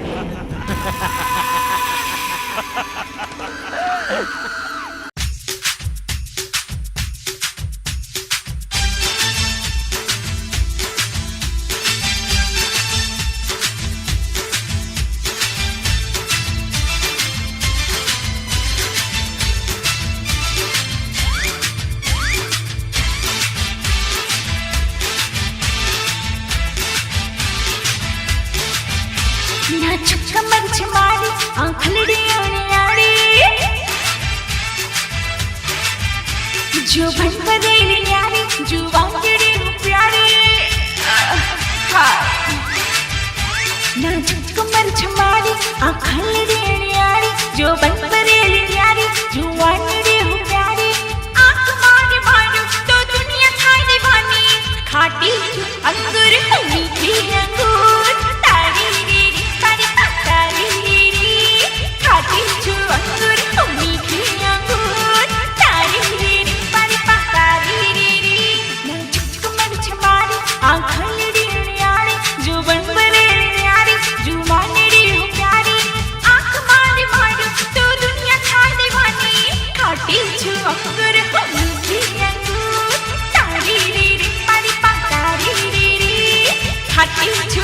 जो भन पदेली न्यारी जो वांगड़ी प्यारी ना झुक मर छमारी आखलड़ी न्यारी जो भन पदेली न्यारी जो वांगड़ी प्यारी आंख मारे मारो तो दुनिया खाई दीवानी खाटी अंगूर मीठी अंगूर तारी री तारी तारी री खाटी जो अंगूर मीठी अंगूर तारी री आखलड़ी न्यारी जो बनबरे न्यारी जो वांगड़ी प्यारी आंख मारे मारो तो दुनिया खाई दीवानी खाटी जो अंगूर मीठी अंगूर तारी री तारी तारी री खाटी जो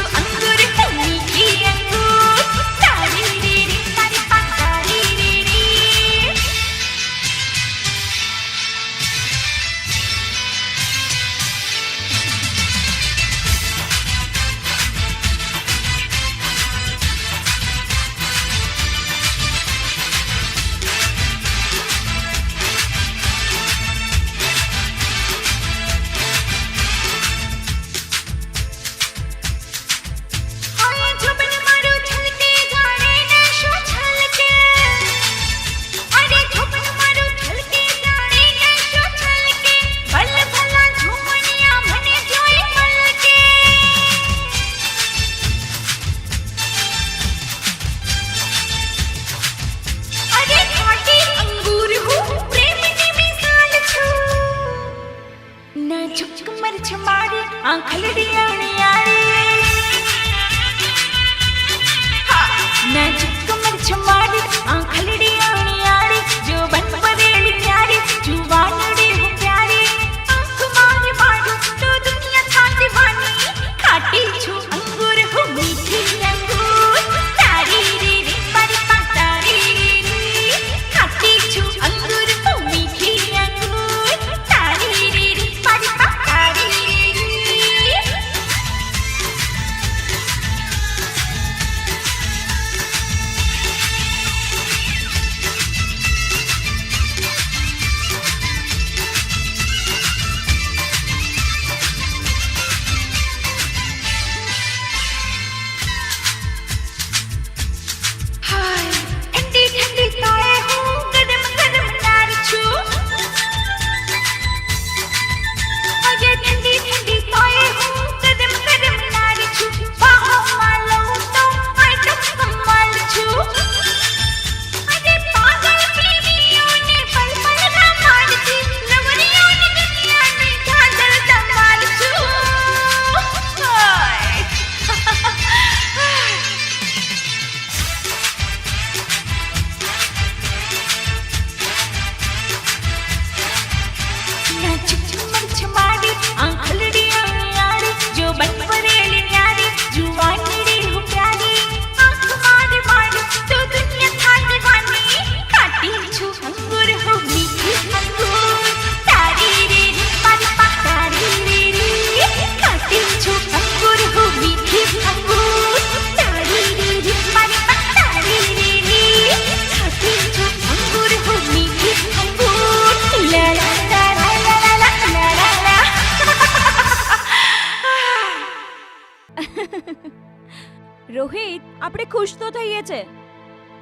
રોહિત આપણે ખુશ તો થઈએ છે,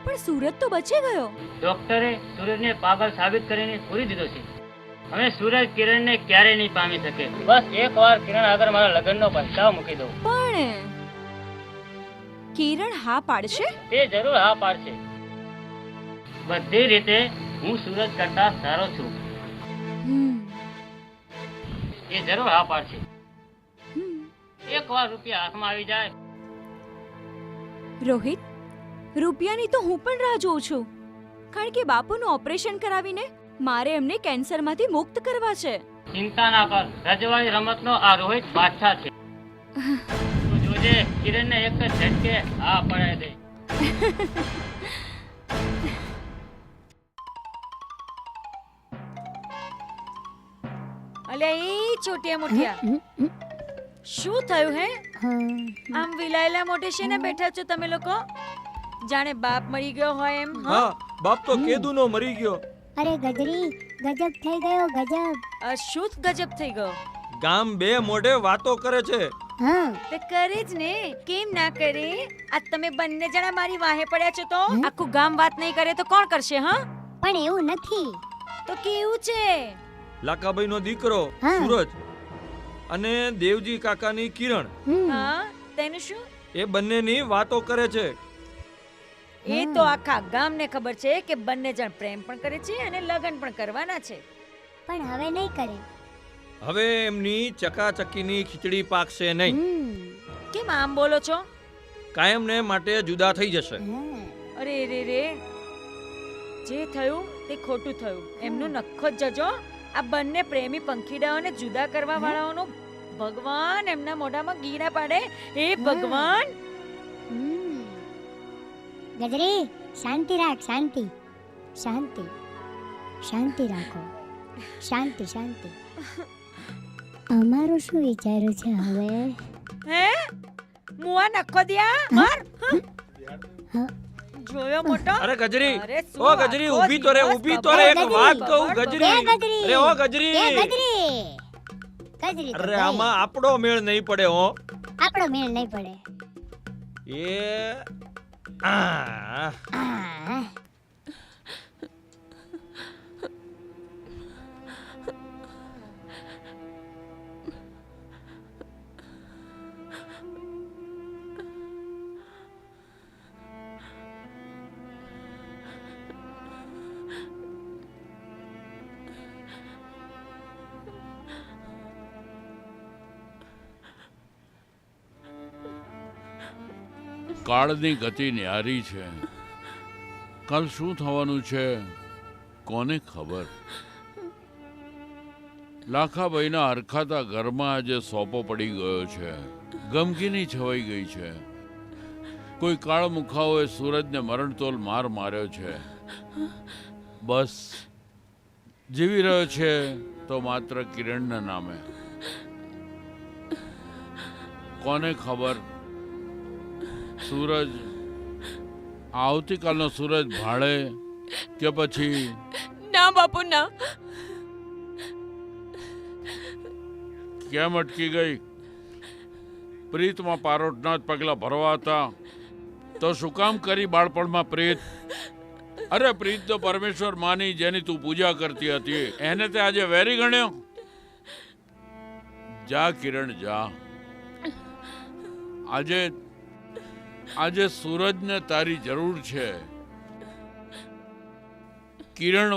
પણ સુરજ તો બચી ગયો. ડોક્ટરે સૂરજને પાગલ સાબિત કરીને પૂરી દીધો છે. હવે સૂરજ કિરણને ક્યારે નહીં પામી શકે. બસ એકવાર કિરણ આગળ મારા લગ્નનો પ્રસ્તાવ મૂકી દો. પણ કિરણ હા પાડશે? તે જરૂર હા પાડશે. બધી રીતે હું સૂરજ કરતા સારો છું. એ જરૂર હા પાડશે. એકવાર રૂપિયા હાથમાં આવી જાય. રોહિત, રૂપિયાની તો હું પણ રાહ જોઉં છું, કારણ કે બાપુનું ઓપરેશન કરાવીને મારે એમને કેન્સરમાંથી મુક્ત કરવા છે. ચિંતા ના કર, રજવાડી રમતનો આ રોહિત બાદશાહ છે. તું જોજે, કિરણને એક જ ઝટકે હા પડાવી દે. અલ્યા એ છોટિયા મોટિયા, શું થયું હે? આમ વિલાયેલા મોઢે શેને બેઠા છો તમે લોકો? જાણે બાપ મરી ગયો હોય એમ. હા, બાપ તો કેદુનો મરી ગયો. અરે ગજરી, ગજબ થઈ ગયો ગજબ. શું ગજબ થઈ ગયો? ગામ બે મોઢે વાતો કરે છે. તે કરે જ ને, કેમ ના કરે? આ તમે બંને જણા મારી વાહે પડ્યા છો તો આખું ગામ વાત નહીં કરે તો કોણ કરશે? હા, પણ એવું નથી. તો કેવું છે? લાકાભાઈ નો દીકરો સૂરજ અને દેવજી કાકાની કિરણ, હા, તેનું શું? એ બંનેની વાતો કરે છે. એ તો આખા ગામને ખબર છે કે બંને જણ પ્રેમ પણ કરે છે અને લગ્ન પણ કરવાના છે. પણ હવે નહીં કરે. હવે એમની ચકાચકીની ખીચડી પાકશે નહીં. કેમ આમ બોલો છો? કાયમને માટે જુદા થઈ જશે. અરે રે રે, જે થયું તે ખોટું થયું. એમનું નખો જ જજો. આ બંને પ્રેમી પંખીડાઓને જુદા કરવા વાળાઓનો ભગવાન એમના મોઢામાં ગીરા પાડે. હે ભગવાન. ગજરી, શાંતિ રાખ. શાંતિ શાંતિ શાંતિ રાખો. શાંતિ શાંતિ. અમારું શું વિચાર્યું છે હવે? હે મુઆ નખો દિયા માર. જોયો મોટો? અરે ગજરી, ઓ ગજરી, ઊભી તો રે, ઊભી તો રે, એક વાત કહું ગજરી. અરે ઓ ગજરી, ગજરી. અરે આમાં આપણો મેળ નહીં પડે. હો, આપણો મેળ નહીં પડે. એ કાળની ગતિ ન્યારી છે. કાલ શું થવાનું છે કોને ખબર? લાખાભાઈના હરખાતા ઘરમાં આજે સોપો પડી ગયો છે. ગમગીની છવાઈ ગઈ છે. કોઈ કાળ મુખાઓએ સૂરજને મરણતોલ માર માર્યો છે. બસ જીવી રહ્યો છે તો માત્ર કિરણના નામે. કોને ખબર સૂરજ આવતીકાલનો સૂરજ ભાળે કે પછી. ના બાપુ ના. કેમ અટકી ગઈ? પ્રીતમાં પારોટના જ પગલા ભરવા હતા તો શું કામ કરી બાળપણમાં પ્રીત? અરે પ્રીત તો પરમેશ્વર માની જેની તું પૂજા કરતી હતી, એને તે આજે વેરી ગણ્યો? જા કિરણ જા. આજે સૂરજને તારી જરૂર છે. કિરણ